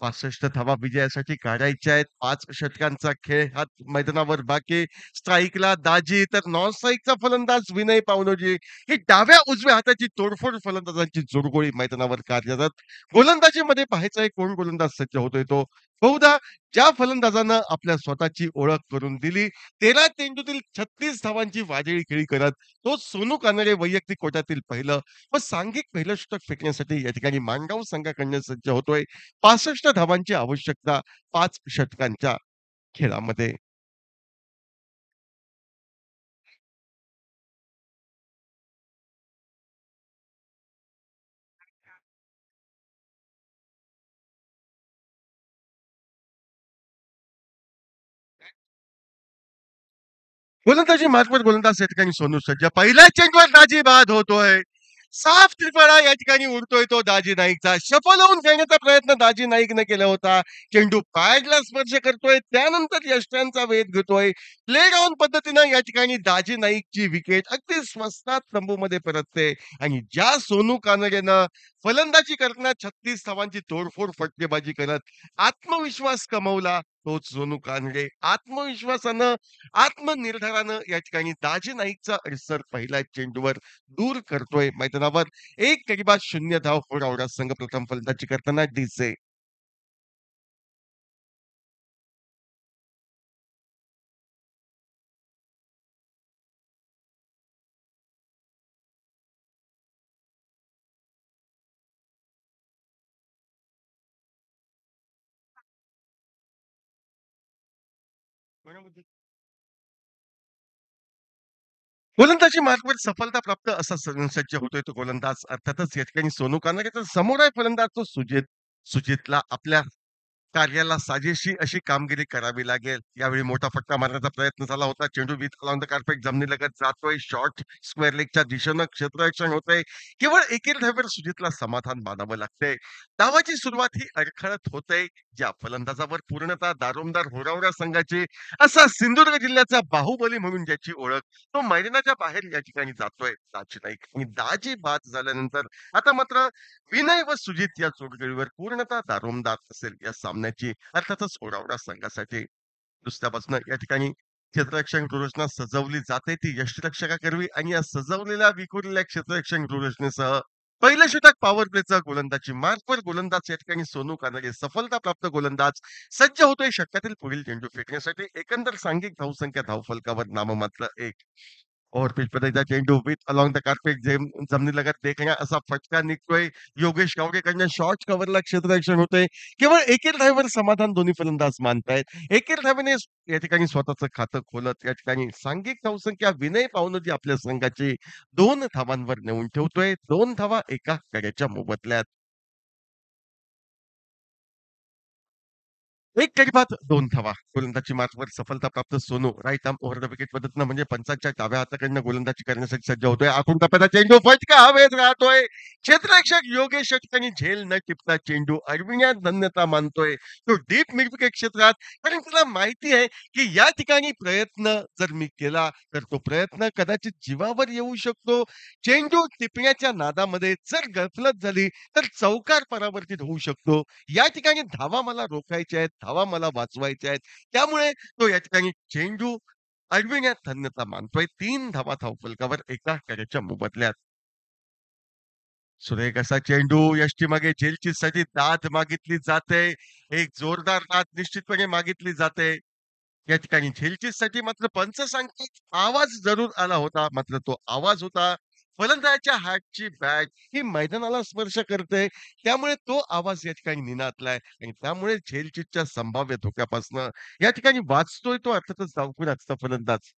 65 धावा विजयासाठी काढायच्या आहेत. 5 षटकांचा खेळ हा मैदानावर बाकी. स्ट्राईकला दाजी तर नॉन स्ट्राईकचा फलंदाज विनय पावलोजी. ही डाव्या-उजव्या हाताची तोडफोड फलंदाजांची जोडगोळी मैदानावर कार्यरत. गोलंदाजीमध्ये पाहायचं आहे कोण गोलंदाज सज्ज होतोय तो. बहुधा ज्या फलंदाजानं आपल्या स्वतःची ओळख करून दिली, 13 चेंडूतील 36 धावांची वाजेळी खेळी करत तो सोनू कानडे वैयक्तिक कोट्यातील पहिलं व सांघिक पहिलं षटक फेकण्यासाठी या ठिकाणी माणगाव संघाकडनं सज्ज होतोय. 65 धावांची आवश्यकता 5 षटकांच्या खेळामध्ये. गोलंदाजी मार्कवर गोलंदाज या ठिकाणी सोनू सज्ज. पहिल्या चेंडूवर दाजी बाद होतोय. साफ त्रिफळा या ठिकाणी उडतोय तो दाजी नाईकचा. शफल होऊन खेळण्याचा प्रयत्न दाजी नाईकने केला होता. चेंडू पॅडला स्पर्श करतोय. त्यानंतर यष्ट्यांचा वेध घेतोय. प्ले डाउन पद्धतीनं या ठिकाणी दाजी नाईकची विकेट अगदी स्वस्तात तंबूमध्ये परतते आणि ज्या सोनू कानडेनं फलंदाजी करताना 36 धावांची तोडफोड फटकेबाजी करत आत्मविश्वास कमवला तोच सोनू कानडे. आत्मविश्वासानं आत्मनिर्धारानं या ठिकाणी दाजी नाईकचा अडसर पहिल्या चेंडूवर दूर करतोय मैदानावर. 1 गडी बाद 0 धाव होरावडा संघ प्रथम फलंदाजी करताना दिसे. गोलंदाजी मार्कवर सफलता प्राप्त असा सज्ज होतोय तो गोलंदाज. अर्थातच या ठिकाणी सोनू कानडे तर समोर आहे फलंदाज तो सुजित. सुजितला आपल्या कार्याला साजेशी अशी कामगिरी करावी लागेल. यावेळी मोठा फटका मारण्याचा प्रयत्न झाला होता. चेंडू विथ ऑन द कार्पेट जमिनीलगत जातोय. शॉर्ट स्क्वेअर लेगच्या दिशेनं क्षेत्ररक्षण होतंय. केवळ एकेर धावेवर सुजितला समाधान मानावं लागतंय. डावाची सुरुवात ही अडखळत होते. ज्या फलंदाजावर पूर्णतः दारोमदार होरावऱ्या संघाची असा सिंधुदुर्ग जिल्ह्याचा बाहुबली म्हणून ज्याची ओळख, तो मैदानाच्या बाहेर या ठिकाणी जातोय. दाजी नाईक आणि दाजी बाद झाल्यानंतर आता मात्र विनय व सुजित या जोडगळीवर पूर्णतः दारोमदार असेल या सामन्याची अर्थातच ओरावडा संघासाठी. दुसऱ्या बाजूनं या ठिकाणी क्षेत्ररक्षण व्यूहरचना सजवली जाते ती यष्टिरक्षकाकरवी आणि या सजवलेल्या विखुरलेल्या क्षेत्ररक्षण व्यूहरचनेसह पहिल्या षटक पॉवर प्लेचा गोलंदाजी मार्कवर गोलंदाज या ठिकाणी सोनू कानडे सफलता प्राप्त गोलंदाज सज्ज होतोय षटकातील पुढील चेंडू फेकण्यासाठी. एकंदर सांघिक धावसंख्या धावफलकावर नाममात्र 1. ओव्हरपिच पद्धतीचा चेंडू विथ अलोंग द कार्पेट जमिनीलगत देखण्या असा फटका निघतोय. योगेश गावडेकडनं शॉर्ट कव्हरला क्षेत्ररक्षण होतंय. केवळ एकेर धावेवर समाधान दोन्ही फलंदाज मानतायत. एकेर धावेने या ठिकाणी स्वतःचं खातं खोलत या ठिकाणी सांघिक धावसंख्या विनय पावनजी आपल्या संघाची 2 धावांवर नेऊन ठेवतोय. 2 धावा एका गड्याच्या मोबदल्यात. एक गडी बाद 2 धावा. गोलंदाजी मार्कवर सफलता प्राप्त सोनू right arm over the wicket पद्धतीनं म्हणजे पंचांच्या डाव्या हाताकडनं गोलंदाजी करण्यासाठी सज्ज होतोय. आखून टप्प्याचा चेंडू फटका हवेत राहतोय. क्षेत्ररक्षक योगेश या ठिकाणी झेल न टिपता चेंडू अडविण्यात धन्यता मानतोय. तो डीप मिड विकेट क्षेत्रात, कारण त्याला माहिती आहे की या ठिकाणी प्रयत्न जर मी केला तर तो प्रयत्न कदाचित जीवावर येऊ शकतो. चेंडू टिपण्याच्या नादामध्ये जर गफलत झाली तर चौकार परावर्तित होऊ शकतो. या ठिकाणी धावा मला रोखायच्या आहेत, धावा मला वाचवायच्या आहेत. त्यामुळे तो या ठिकाणी चेंडू अडविण्यात धन्यता मानतोय. 3 धावा धावफलकावर एका गड्याच्या मोबदल्यात. सुरेख असा चेंडू यष्टीमागे झेलचीसाठी दाद मागितली जाते. एक जोरदार दाद निश्चितपणे मागितली जाते. या ठिकाणी झेलचीसाठी मात्र पंच सांगतात आवाज जरूर आला होता. मात्र तो आवाज होता फलंदाजाच्या हातची बॅट ही मैदानाला स्पर्श करते. त्यामुळे तो आवाज या ठिकाणी निनादलाय आणि त्यामुळे झेलचीतच्या संभाव्य धोक्यापासून या ठिकाणी वाचतोय तो अर्थातच डावखुराचा फलंदाज.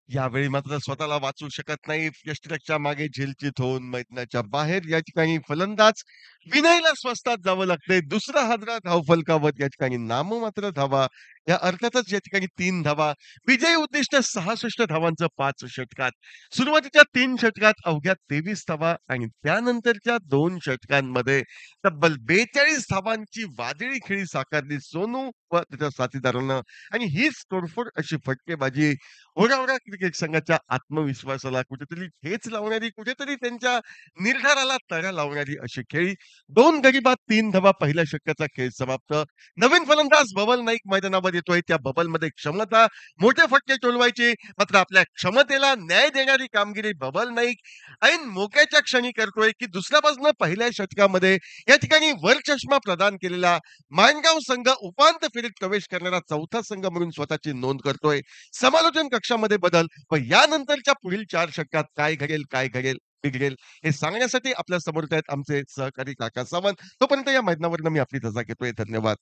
यावेळी मात्र स्वतःला वाचवू शकत नाही. यष्टिरक्षच्या मागे झेलचीत होऊन मैदानाच्या बाहेर या ठिकाणी फलंदाज विनयला स्वस्तात जावं लागतंय. दुसरा हादरा धावफलकावर या ठिकाणी नाममात्र धावा. या अर्थातच या ठिकाणी 3 धावा. विजयी उद्दिष्ट 66 धावांचं 5 षटकात. सुरुवातीच्या 3 षटकात अवघ्या 23 धावा आणि त्यानंतरच्या 2 षटकांमध्ये तब्बल 42 धावांची वादळी खेळी साकारली सोनू व त्याच्या साथीदारांना आणि हीच तोडफोड अशी फटकेबाजी ओढावढा क्रिकेट संघाच्या आत्मविश्वासाला कुठेतरी ठेच लावणारी, कुठेतरी त्यांच्या निर्धाराला तडा लावणारी अशी खेळी. 2 गडी बाद 3 धावा पहिल्या षटकाचा खेळ समाप्त. नवीन फलंदाज बबल नाईक मैदानावर येतोय. त्या बबलमध्ये क्षमता, मोठे फटके टोलवायचे, मात्र आपल्या क्षमतेला न्याय देणारी कामगिरी बबल नाईक ऐन मोक्याच्या क्षणी करतोय की दुसऱ्या बाजूनं पहिल्या षटकामध्ये या ठिकाणी वर चष्मा प्रदान केलेला माणगाव संघ उपांत्य फेरीत प्रवेश करणारा चौथा संघ म्हणून स्वतःची नोंद करतोय. समालोचन कक्षामध्ये बदल व यानंतरच्या पुढील 4 षटकात काय घडेल, काय घडेल, बिघडेल हे सांगण्यासाठी आपल्या समोर आहेत आमचे सहकारी काका सावंत. तोपर्यंत या मैदानावरनं मी आपली रजा घेतोय. धन्यवाद.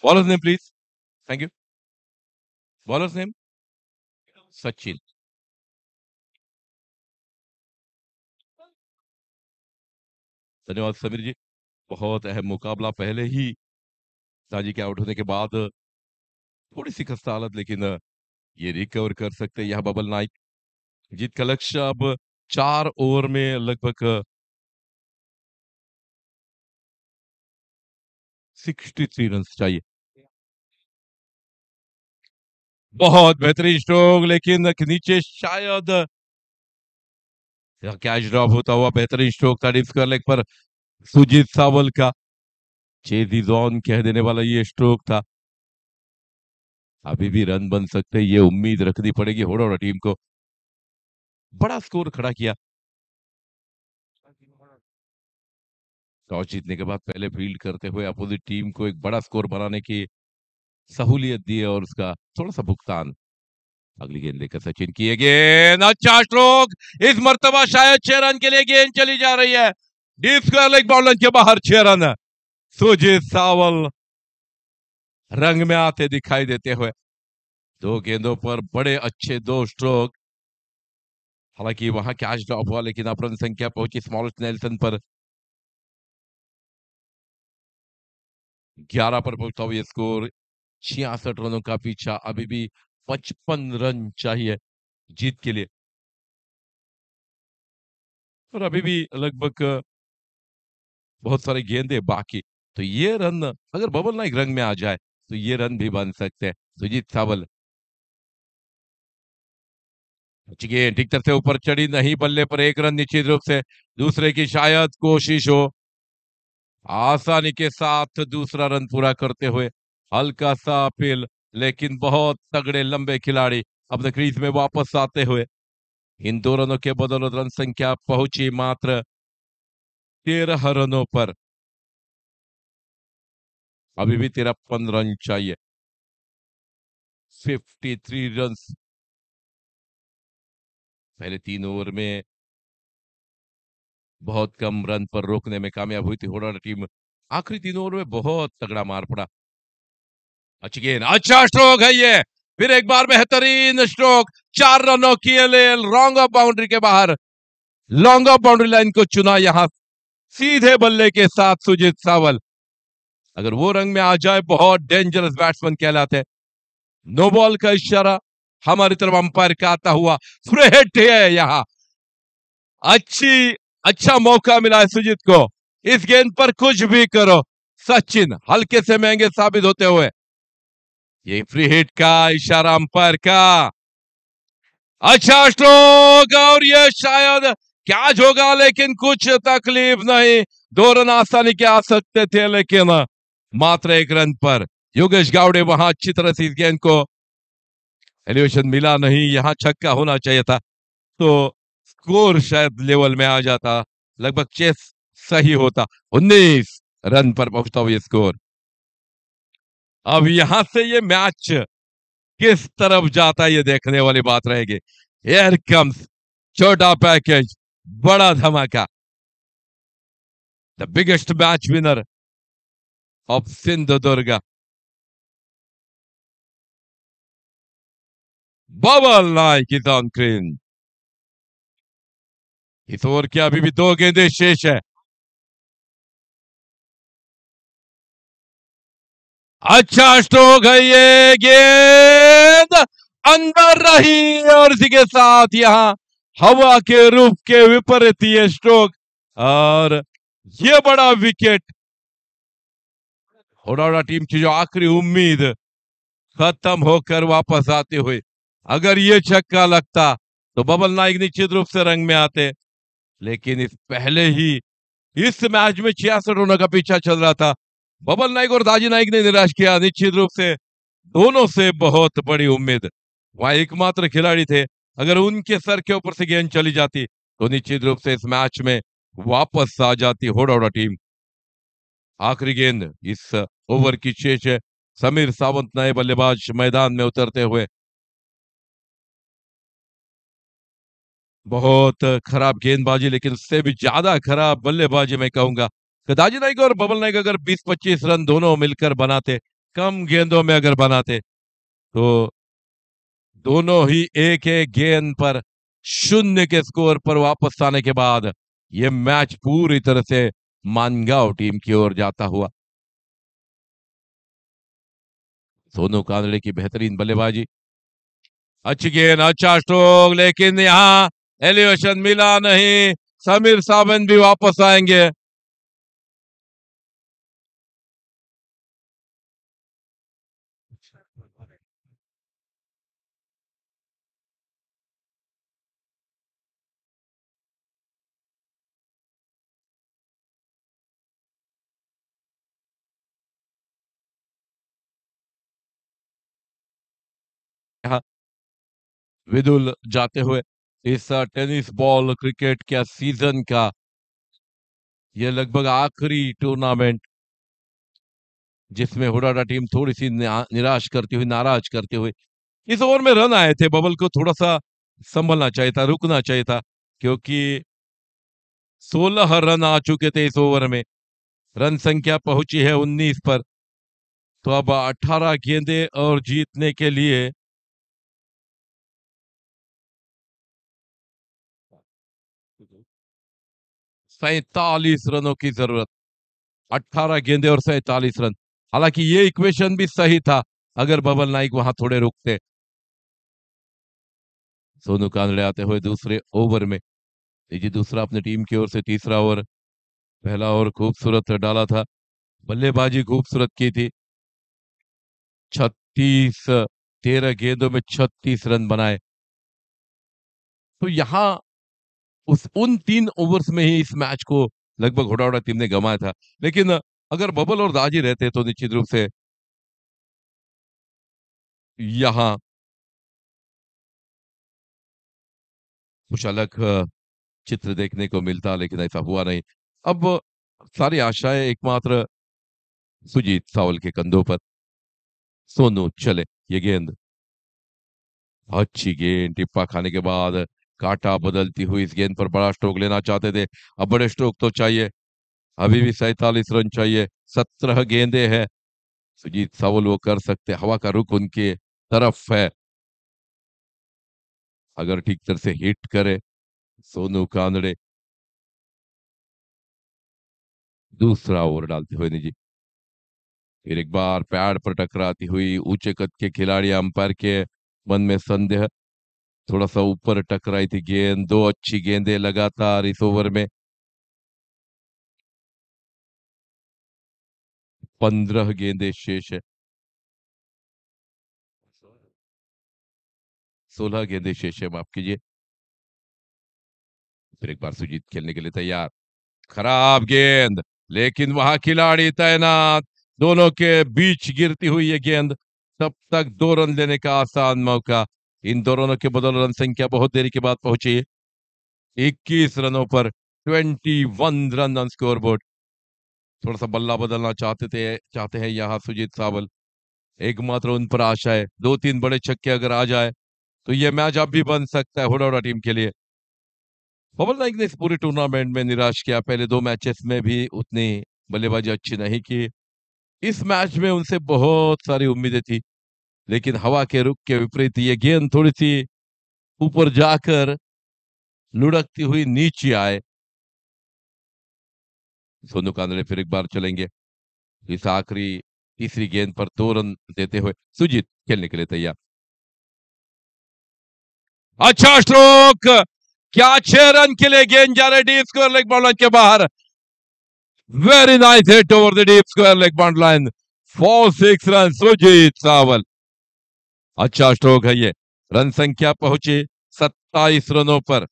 Bowler's name, please. Thank you. Bowler's name? Sachin. धन्यवाद समीर जी. बहुत अहम मुकाबला. पहले ही साजी के आउट होने के बाद थोड़ी सी खस्ता हालत, लेकिन ये रिकवर कर सकते हैं यहाँ बबल नाइक. जीत का लक्ष्य अब 4 ओवर में लगभग 63 रन चाहिए. बहुत बेहतरीन स्ट्रोक, लेकिन नीचे शायद कैच ड्रॉप होता हुआ बेहतरीन स्ट्रोक था डिप कर लेग पर सुजीत सावल का. चेज इज ऑन कह देने वाला ये स्ट्रोक था. अभी भी रन बन सकते, ये उम्मीद रखनी पड़ेगी होड़ोड़ा टीम को. बड़ा स्कोर खड़ा किया. टॉस जीतने के बाद पहले फील्ड करते हुए अपोजिट टीम को एक बड़ा स्कोर बनाने की सहूलियत दी और उसका थोड़ा सा भुगतान अगली गेंद लेकर सचिन की ये गेंद, अच्छा स्ट्रोक। इस मर्तबा शायद 6 रन के लिए गेंद चली जा रही है। डीप स्क्वायर लेग बाउंड्री के बाहर 6 रन। सुजीत सावल रंग में आते दिखाई देते हुए। 2 गेंदों पर बड़े अच्छे 2 स्ट्रोक। हालांकि वहां कैच ड्रॉप हुआ, लेकिन अब रन संख्या पहुंची स्मॉलेस्ट नेल्सन पर। 11 पर पहुंचता हुआ ये स्कोर। 66 रनों का पीछा, अभी भी 55 रन चाहिए जीत के लिए, और अभी भी लगभग बहुत सारे गेंदे बाकी। तो ये रन अगर बबल नाइक रंग में आ जाए तो ये रन भी बन सकते हैं। सुजीत सावल अच्छी गेंद, ठीक तरह से ऊपर चढ़ी नहीं, बल्ले पर 1 रन निश्चित रूप से दूसरे की शायद कोशिश हो। आसानी के साथ दूसरा रन पूरा करते हुए हल्का सा अपील, लेकिन बहुत तगड़े लंबे खिलाड़ी अपने क्रीज में वापस आते हुए। इन 2 रनों के बदौलत रन संख्या पहुंची मात्र 13 रनों पर। अभी भी 53 रन चाहिए। 53 रन पहले 3 ओवर में बहुत कम रन पर रोकने में कामयाब हुई थी होडाडा टीम। आखिरी 3 ओवर में बहुत तगड़ा मार पड़ा। अच्छी गेंद, अच्छा स्ट्रोक है ये, फिर एक बार बेहतरीन स्ट्रोक। 4 रनों की लिए लॉन्ग ऑफ बाउंड्री के बाहर, लॉन्ग ऑफ बाउंड्री लाइन को चुना यहां सीधे बल्ले के साथ सुजीत सावल। अगर वो रंग में आ जाए बहुत डेंजरस बैट्समैन कहलाते हैं। नो बॉल का इशारा हमारी तरफ अंपायर का आता हुआ। फ्री हिट है यहां, अच्छा मौका मिला है सुजीत को। इस गेंद पर कुछ भी करो, सचिन हल्के से महंगे साबित होते हुए। ये फ्री हिट का इशारा अंपायर का। अच्छा स्ट्रोक, और ये शायद कैच होगा, लेकिन कुछ तकलीफ नहीं। 2 रन आसानी के आ सकते थे, लेकिन मात्र 1 रन पर योगेश गावड़े वहां अच्छी तरह से इस गेंद को एलिवेशन मिला नहीं। यहां छक्का होना चाहिए था तो स्कोर शायद लेवल में आ जाता, लगभग चेस सही होता। 19 रन पर पहुंचता हुआ ये स्कोर। अब यहां से ये मैच किस तरफ जाता है ये देखने वाली बात रहेगी। Here comes छोटा पैकेज, बड़ा धमाका, the biggest match winner of Sindhudurg, Babal Naik is on screen. इस ओवर के अभी भी 2 गेंदें शेष है। अच्छा स्ट्रोक है ये, गेंद अंदर रही, और इसी के साथ यहां हवा के रुख के विपरीत ये स्ट्रोक, और ये बड़ा विकेट। होडाडा टीम की जो आखिरी उम्मीद खत्म होकर वापस आते हुए, अगर ये छक्का लगता तो बबल नाइक निश्चित रूप से रंग में आते। लेकिन इस पहले ही इस मैच में 66 रनों का पीछा चल रहा था। बबल नाइक और दाजी नाइक ने निराश किया निश्चित रूप से। दोनों से बहुत बड़ी उम्मीद, वहां एकमात्र खिलाड़ी थे, अगर उनके सर के ऊपर से गेंद चली जाती तो निश्चित रूप से इस मैच में वापस आ जाती होडाडा टीम। आखिरी गेंद इस ओवर की शेष है। समीर सावंत नए बल्लेबाज मैदान में उतरते हुए। बहुत खराब गेंदबाजी, लेकिन उससे भी ज्यादा खराब बल्लेबाजी मैं कहूंगा। दाजी नाइक और बबल नाइक अगर 20-25 रन दोनों मिलकर बनाते, कम गेंदों में अगर बनाते, तो दोनों ही एक एक गेंद पर 0 के स्कोर पर वापस आने के बाद यह मैच पूरी तरह से मानगांव टीम की ओर जाता हुआ। सोनू कांदड़े की बेहतरीन बल्लेबाजी, अच्छी गेंद, अच्छा स्ट्रोक, लेकिन यहां एलिवेशन मिला नहीं। समीर सावंत भी वापस आएंगे। यहाँ विदुल जाते हुए इस टेनिस बॉल क्रिकेट का सीजन का यह लगभग आखिरी टूर्नामेंट, जिसमें हुडाडा टीम थोड़ी सी निराश करती हुई, नाराज करती हुई इस ओवर में रन आए थे, बबल को थोड़ा-सा संभलना चाहिए था, रुकना चाहिए था क्योंकि 16 रन आ चुके थे इस ओवर में। रन संख्या पहुंची है 19 पर। तो अब 18 गेंदें और जीतने के लिए 47 रनों की जरूरत। 18 गेंदे और 47 रन। हालांकि ये इक्वेशन भी सही था अगर बबल नाइक वहां थोड़े रुकते। सोनू कांबळे आते हुए दूसरे ओवर में। जी दूसरा अपनी टीम की ओर से तीसरा ओवर। पहला ओवर खूबसूरत डाला था, बल्लेबाजी खूबसूरत की थी। 36 13 गेंदों में 36 रन बनाए। तो यहां उन 3 ओवर्स में ही इस मैच को लगभग हुडाहुडा टीम ने गंवाया था। लेकिन अगर बबल और दाजी रहते तो निश्चित रूप से यहाँ कुछ अलग चित्र देखने को मिलता, लेकिन ऐसा हुआ नहीं। अब सारी आशाएं एकमात्र सुजीत सावल के कंधों पर। सोनू चले, ये गेंद अच्छी गेंद, टिप्पा खाने के बाद काटा बदलती हुई इस गेंद पर बड़ा स्ट्रोक लेना चाहते थे। अब बड़े स्ट्रोक तो चाहिए, अभी भी 47 रन चाहिए। 17 गेंदे हैं, सुजीत सावल वो कर सकते, हवा का रुख उनके तरफ है। अगर ठीक तरह से हिट करे सोनू कांबळे। दूसरा ओवर डालते हुए निजी, फिर एक बार पैड पर टकराती हुई ऊंचे कद के खिलाड़ी, अंपायर के मन में संदेह। थोड़ा सा ऊपर टकराई थी गेंद। दो अच्छी गेंदें लगातार इस ओवर में। 15 गेंदें शेष है। 16 गेंदें शेष है, माफ कीजिए। फिर एक बार सुजीत खेलने के लिए तैयार। खराब गेंद, लेकिन वहां खिलाड़ी तैनात। दोनों के बीच गिरती हुई ये गेंद। तब तक 2 रन लेने का आसान मौका। इन दोनों के बदल रन संख्या बहुत देरी के बाद पहुंची। 21 रनों पर 21 रन ऑन स्कोर बोर्ड। थोड़ा सा बल्ला बदलना चाहते हैं यहाँ सुजीत सावल। एकमात्र उन पर आशा है, 2-3 बड़े छक्के अगर आ जाए तो ये मैच अब भी बन सकता है हुडाहुडा टीम के लिए। बबल नाइक ने इस पूरे टूर्नामेंट में निराश किया। पहले 2 मैचेस में भी उतनी बल्लेबाजी अच्छी नहीं की। इस मैच में उनसे बहुत सारी उम्मीदें थी, लेकिन हवा के रुख के विपरीत ये गेंद थोड़ी सी ऊपर जाकर लुढ़कती हुई नीचे आए। सोनू कांबळे फिर एक बार चलेंगे। इस आखिरी तीसरी गेंद पर 2 रन देते हुए सुजीत खेलने के लिए तैयार। अच्छा स्ट्रोक, क्या 6 रन के लिए गेंद जा रहे deep square leg boundary line के बाहर। Very nice hit over the deep square leg boundary line for 6 run Sujit Sawal. अच्छा स्ट्रोक है ये। रन संख्या पहुंची 27 रनों पर।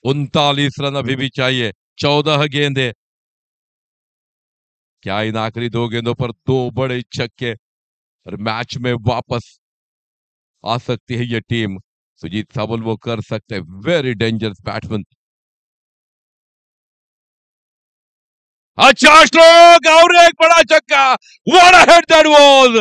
39 रन अभी भी चाहिए। 14 गेंदें। क्या इन आखिरी 2 गेंदों पर 2 बड़े छक्के और मैच में वापस आ सकती है ये टीम। सुजीत सावल वो कर सकते हैं, वेरी डेंजरस बैट्समैन। अच्छा स्ट्रोक और एक बड़ा छक्का। व्हाट अ हिट दैट वाज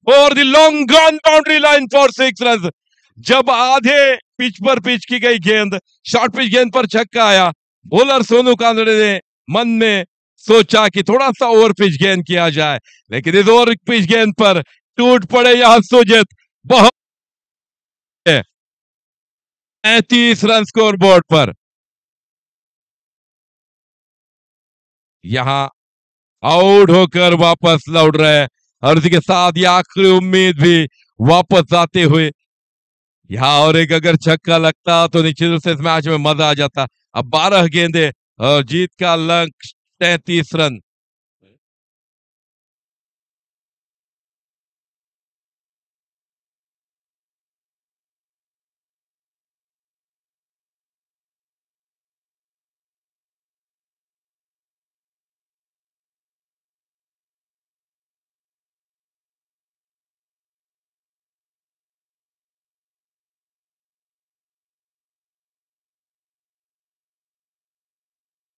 for the long gun boundary line for 6 run. जब आधे पिच पर पिच की गई गेंद, शॉर्ट पिच गेंद पर छक्का आया, बॉलर सोनू कांबळे ने मन में सोचा कि थोड़ा सा ओवर पिच गेंद किया जाए, लेकिन इस ओवर पिच गेंद पर टूट पड़े यहां सुजीत। बहुत 35 रन स्कोर बोर्ड पर। यहां आउट होकर वापस लौट रहे हैं और इसी के साथ ये आखिरी उम्मीद भी वापस आते हुए। यहाँ और एक अगर छक्का लगता तो निश्चित रूप से इस मैच में मजा आ जाता। अब 12 गेंदे और जीत का लक्ष्य 33 रन।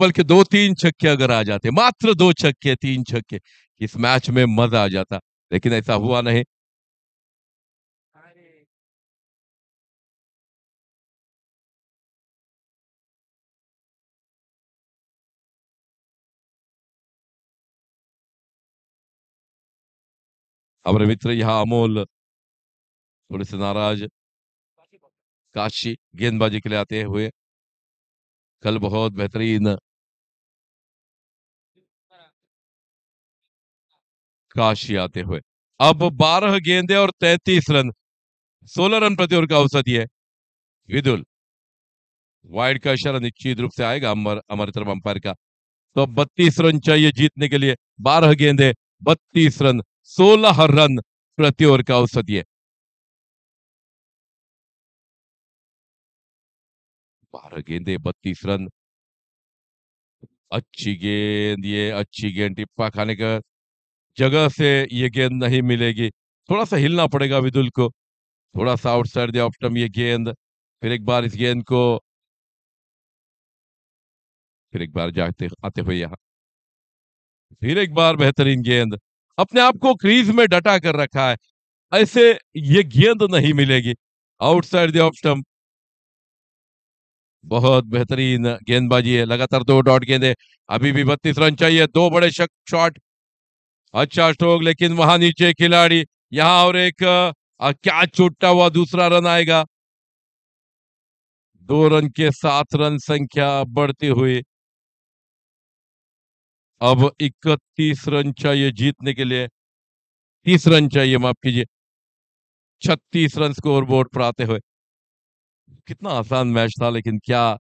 बल्कि 2-3 छक्के अगर आ जाते, मात्र 2 छक्के, 3 छक्के, इस मैच में मजा आ जाता। लेकिन ऐसा हुआ नहीं। हमारे मित्र यहाँ अमोल थोड़े से नाराज। काशी गेंदबाजी के लिए आते हुए कल बहुत बेहतरीन काशी आते हुए अब 12 गेंदे और 33 रन, 16 रन प्रति ओवर का औसत है। विदुल वाइड का इशारा निश्चित रूप से आएगा हमारी तरफ अंपायर का। तो अब 32 रन चाहिए जीतने के लिए। 12 गेंदे 32 रन, 16 रन प्रति ओवर का औसत है। 12 गेंदे 32 रन। अच्छी गेंद, ये अच्छी गेंद, टिप्पा खाने का जगह से ये गेंद नहीं मिलेगी। थोड़ा सा हिलना पड़ेगा विदुल को, थोड़ा सा आउटसाइड द ऑफ स्टंप ये गेंद। फिर एक बार इस गेंद को, फिर एक बार जाते आते हुए यहाँ, फिर एक बार बेहतरीन गेंद। अपने आप को क्रीज में डटा कर रखा है, ऐसे ये गेंद नहीं मिलेगी। Outside the off stump. बहुत बेहतरीन गेंदबाजी है, लगातार 2 डॉट गेंदे। अभी भी 32 रन चाहिए, 2 बड़े शॉट। अच्छा स्ट्रोक, लेकिन वहां नीचे खिलाड़ी, यहां और एक क्या छूटा हुआ दूसरा रन आएगा। 2 रन के साथ रन संख्या बढ़ती हुई। अब 31 रन चाहिए जीतने के लिए, 30 रन चाहिए, माफ कीजिए। 36 रन स्कोर बोर्ड पर आते हुए। कितना आसान मैच था, लेकिन क्या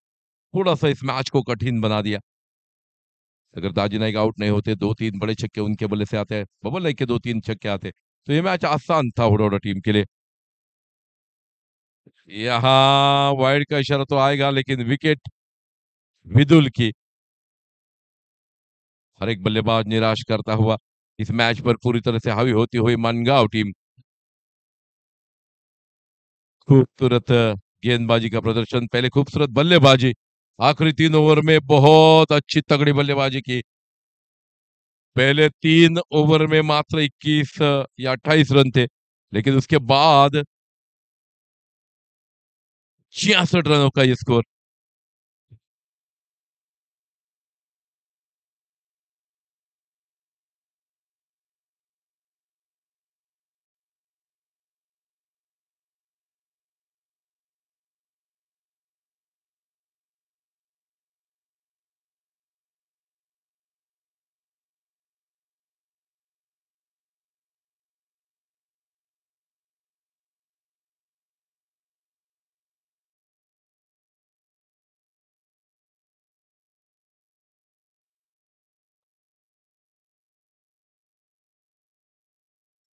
थोड़ा सा इस मैच को कठिन बना दिया। अगर दाजी नाइक आउट नहीं होते, 2-3 बड़े छक्के उनके बल्ले से आते, बबल नाइक के 2-3 छक्के आते, तो ये मैच आसान था हुडोडा टीम के लिए। यहाँ वाइड का इशारा तो आएगा, लेकिन विकेट विदुल की। हर एक बल्लेबाज निराश करता हुआ इस मैच पर पूरी तरह से हावी होती हुई मनगांव टीम। खूबसूरत गेंदबाजी का प्रदर्शन, पहले खूबसूरत बल्लेबाजी, आखिरी 3 ओवर में बहुत अच्छी तगड़ी बल्लेबाजी की। पहले 3 ओवर में मात्र 21 या 28 रन थे, लेकिन उसके बाद 66 रनों का ये स्कोर।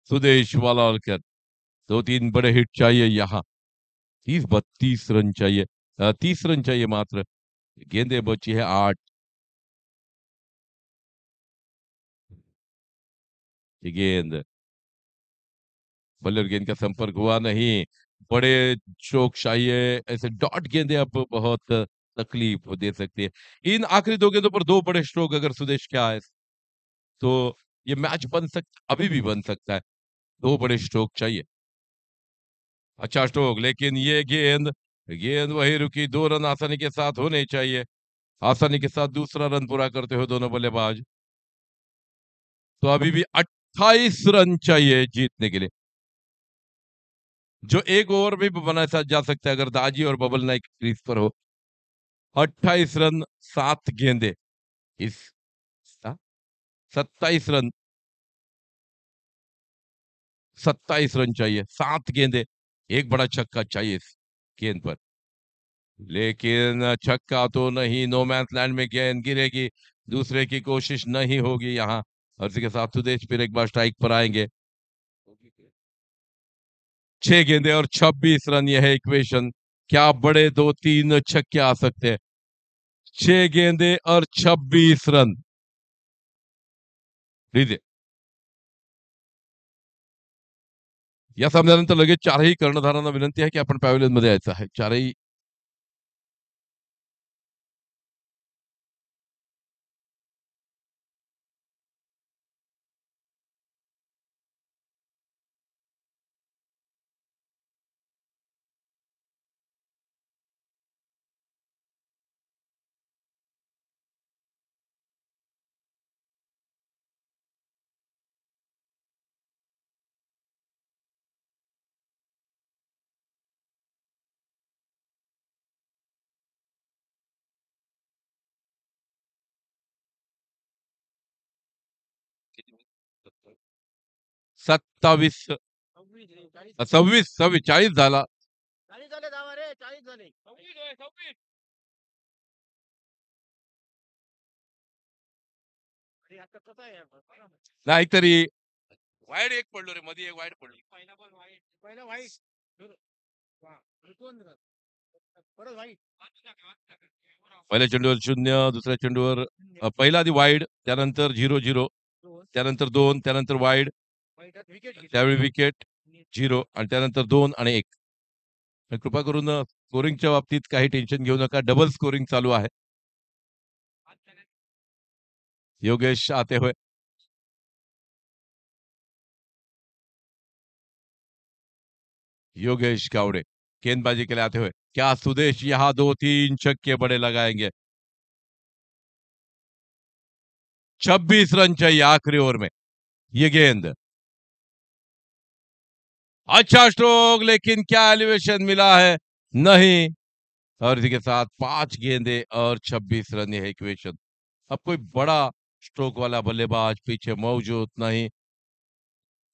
सुदेश वालावलकर, 2-3 बड़े हिट चाहिए यहाँ। 30-32 रन चाहिए, 30 रन चाहिए मात्र। गेंदे बची है 8। ये गेंद, बल्ले और गेंद का संपर्क हुआ नहीं। बड़े चौक चाहिए, ऐसे डॉट गेंदे अब बहुत तकलीफ दे सकती है। इन आखिरी 2 गेंदों पर 2 बड़े स्ट्रोक अगर सुदेश के आए, तो ये मैच बन सकता, अभी भी बन सकता है। 2 बड़े स्ट्रोक चाहिए। अच्छा स्ट्रोक, लेकिन ये गेंद, गेंद वही रुकी। 2 रन आसानी के साथ होने चाहिए, आसानी के साथ दूसरा रन पूरा करते हुए दोनों बल्लेबाज। तो अभी भी 28 रन चाहिए जीतने के लिए, जो 1 ओवर में भी बनाया जा सकता है अगर दाजी और बबल नाइक क्रीज पर हो। 28 रन, 7 गेंदे, इस 27 रन, 27 रन चाहिए, 7 गेंदे, एक बड़ा छक्का चाहिए इस गेंद पर। लेकिन छक्का तो नहीं, नो मैंस लैंड में गेंद गिरेगी, दूसरे की कोशिश नहीं होगी यहाँ। और इसी के साथ सुदेश फिर एक बार स्ट्राइक पर आएंगे। 6 गेंदे और 26 रन, यह है इक्वेशन। क्या बड़े 2-3 छक्के आ सकते हैं? 6 गेंदे और 26 रन। लीजिए, या सामन्यानंतर लगेच चारही कर्णधारांना विनंती आहे की आपण पॅव्हलियन मध्ये यायचं आहे. चारही 27 26 40 झाला. नाहीतरी वाईड एक पडलो रे, मध्ये एक वाईड पडलो. पहिल्या चेंडूवर 0, दुसऱ्या चेंडूवर पहिला आधी वाईड, त्यानंतर 0-0, त्यानंतर 2, त्यानंतर वाईड, त्यावेळी विकेट 0 आणि त्यानंतर 2 आणि 1. कृपा करून स्कोरिंगच्या बाबतीत काही टेन्शन घेऊ नका. डबल स्कोरिंग चालू आहे. योगेश आते हुए. योगेश गावड़े गेंदबाजी के लिए आते हुए, क्या सुदेश यहाँ 2-3 छक्के बड़े लगाएंगे? 26 रन चाहिए आखिरी ओवर में. ये गेंद अच्छा स्ट्रोक, लेकिन क्या एलिवेशन मिला है? नहीं. और इसी के साथ 5 गेंदे और 26 रन, यह इक्वेशन. अब कोई बड़ा स्ट्रोक वाला बल्लेबाज पीछे मौजूद नहीं.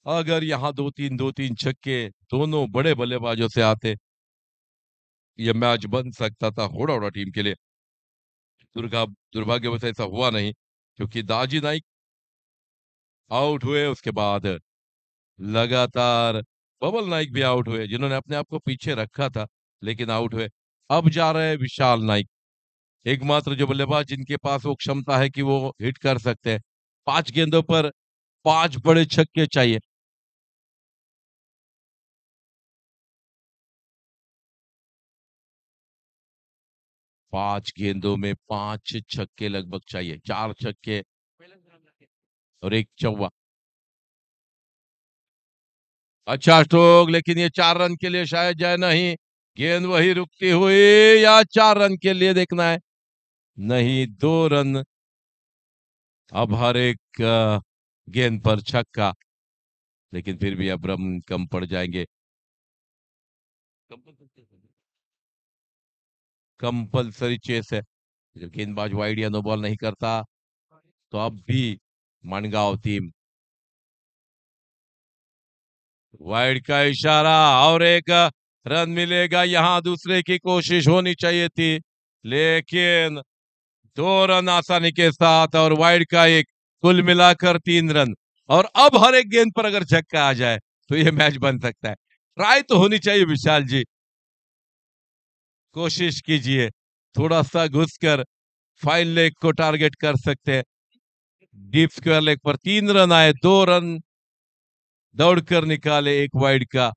अगर यहाँ 2-3 छक्के दोनों बड़े बल्लेबाजों से आते, यह मैच बन सकता था होड़ा टीम के लिए. दुर्भाग्यवश ऐसा हुआ नहीं, क्योंकि दाजी नाइक आउट हुए. उसके बाद लगातार बबल नाइक भी आउट हुए, जिन्होंने अपने आप को पीछे रखा था, लेकिन आउट हुए. अब जा रहे हैं विशाल नाइक, एकमात्र जो बल्लेबाज जिनके पास वो क्षमता है कि वो हिट कर सकते हैं. 5 गेंदों पर 5 बड़े छक्के चाहिए. पांच गेंदों में 5 छक्के लगभग चाहिए. 4 छक्के और 1 चौवा. अच्छा स्ट्रोक, लेकिन ये 4 रन के लिए शायद जाए नहीं. गेंद वही रुकती हुई, या 4 रन के लिए देखना है? नहीं, 2 रन. अब हर एक गेंद पर छक्का, लेकिन फिर भी अब रन कम पड़ जाएंगे. कंपल्सरी चेस है. जब गेंदबाज वाइड या नो बॉल नहीं करता, तो अब भी मानगांव टीम वाइड का इशारा, और एक रन मिलेगा. यहां दूसरे की कोशिश होनी चाहिए थी, लेकिन 2 रन आसानी के साथ और वाइड का एक, कुल मिलाकर 3 रन. और अब हर एक गेंद पर अगर छक्का आ जाए तो ये मैच बन सकता है. ट्राई तो होनी चाहिए विशाल जी, कोशिश कीजिए. थोड़ा सा घुसकर फाइन लेग को टारगेट कर सकते हैं. डीप स्क्वायर लेग पर 3 रन आए, 2 रन दौड़कर निकाले, एक वाइड का,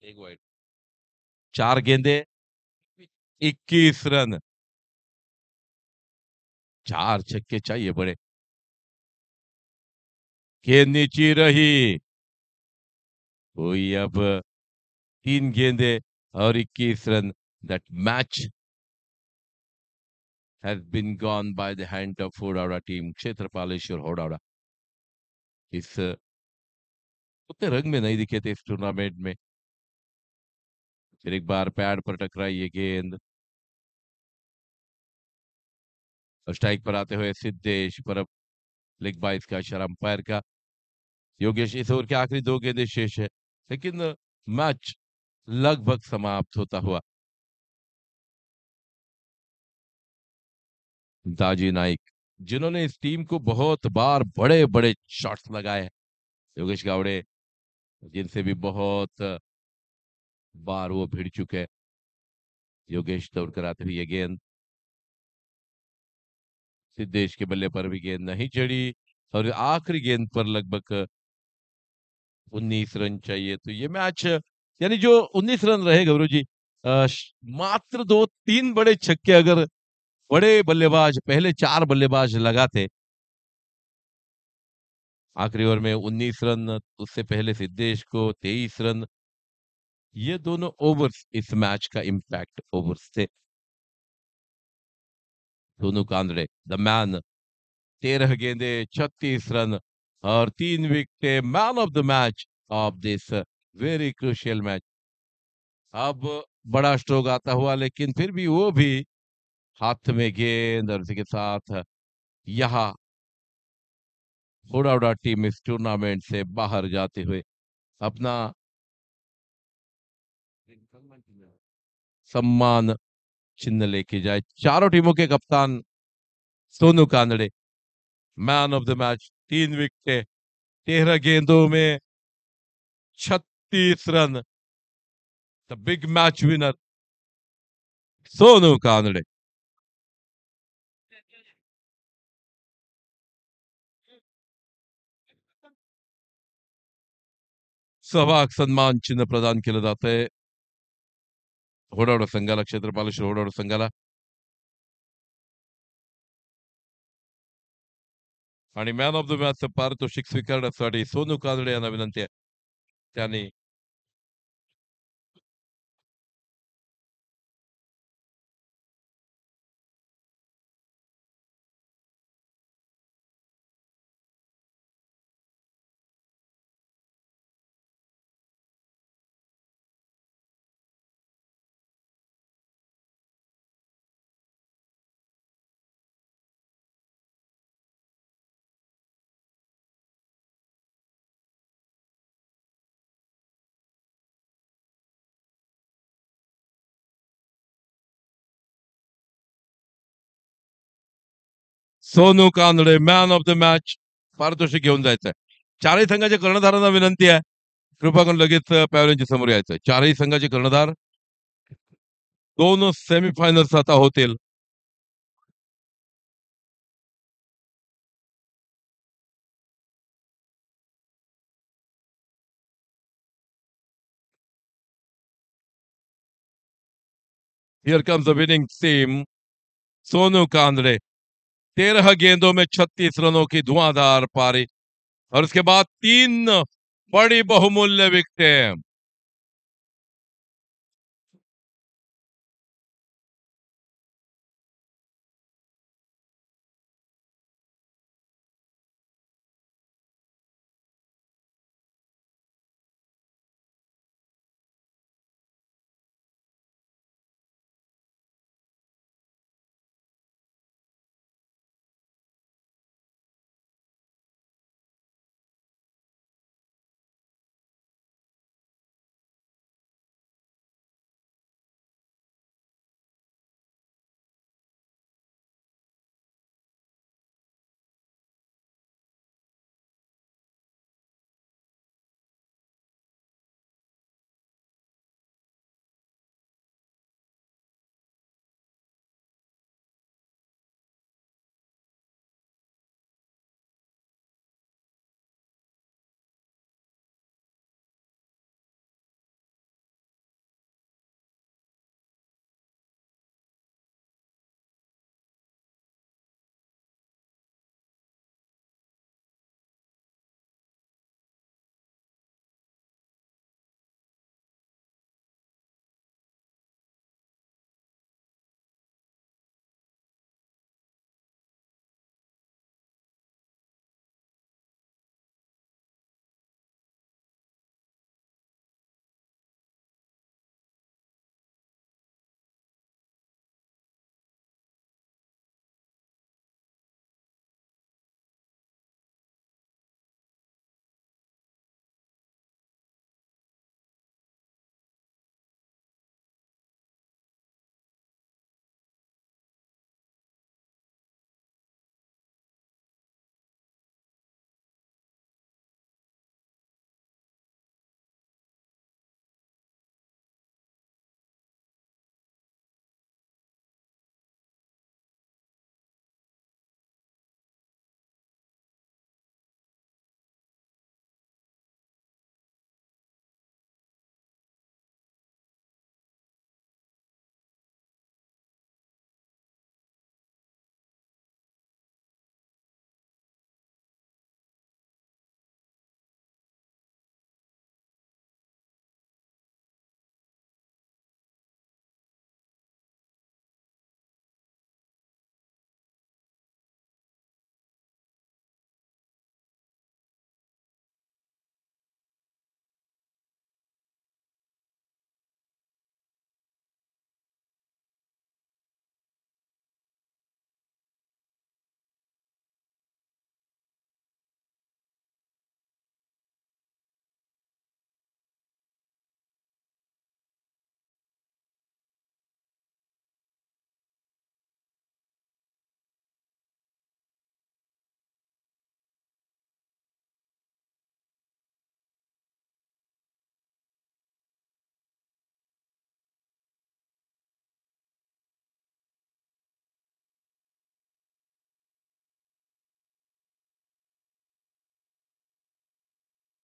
एक वाइड. 4 गेंदे 21 रन, 4 छक्के चाहिए बड़े. गेंद नीचे रही हुई. अब 3 गेंदे और 21 run. That match has been gone by the hand of Hodawada team. Kshetrapaleshwar Hodawada इस उतने रंग में नहीं दिखे थे इस टूर्नामेंट में. फिर एक बार पैड पर टकराई ये गेंद, स्ट्राइक पर आते हुए सिद्धेश पर. अब लेग बाइस का इशारा अंपायर का. योगेश, इस ओवर के आखिरी 2 गेंदें शेष है, लेकिन मैच लगभग समाप्त होता हुआ. दाजी नाइक, जिन्होंने इस टीम को बहुत बार बड़े बड़े शॉट्स लगाए हैं. योगेश गावड़े, जिनसे भी बहुत बार वो भिड़ चुके हैं. योगेश दौड़ कर आते हुए ये गेंद, सिद्धेश के बल्ले पर भी गेंद नहीं चढ़ी, और आखिरी गेंद पर लगभग 19 रन चाहिए. तो ये मैच, यानी जो 19 रन रहे गौरव जी, मात्र 2-3 बड़े छक्के अगर बड़े बल्लेबाज, पहले 4 बल्लेबाज लगाते, आखिरी ओवर में 19 रन, उससे पहले सिद्धेश को 23 रन. ये दोनों ओवर्स इस मैच का इंपैक्ट ओवर्स थे. दोनों कांदड़े, द मैन, 13 गेंदे 36 रन और 3 wicket. Man of the match of this very crucial match. अब बड़ा स्ट्रोक आता हुआ, लेकिन फिर भी वो भी हाथ में गेंद, और इसी के साथ यहाँ हुडाहुडा टीम इस टूर्नामेंट से बाहर जाते हुए अपना सम्मान चिन्ह लेके जाए। चारों टीमों के कप्तान Sonu Kanade man of the match, 3 विकेटें, 13 गेंदों में 36 run. The big match winner Sonu Kanade. सहवाग सन्मान चिन्ह प्रदान केलं जात आहे होडावडा संघाला, क्षेत्रपालेश्वर होडावडा संघाला. आणि मॅन ऑफ द मॅचचं पारितोषिक स्वीकारण्यासाठी सोनू कानडे यांना विनंती आहे. त्यांनी Sonu Kanade man of the match पारितोषिक घेऊन जायचंय. चारही संघाच्या कर्णधारांना विनंती आहे, कृपा करून लगेच पॅव्हलियनच्या समोर यायचंय. चारही संघाचे कर्णधार 2 सेमीफायनल्स आता होतील. Here comes the winning team. Sonu Kanade 13 गेंदों में 36 रनों की धुआंधार पारी और उसके बाद 3 बड़ी बहुमूल्य विकेटें.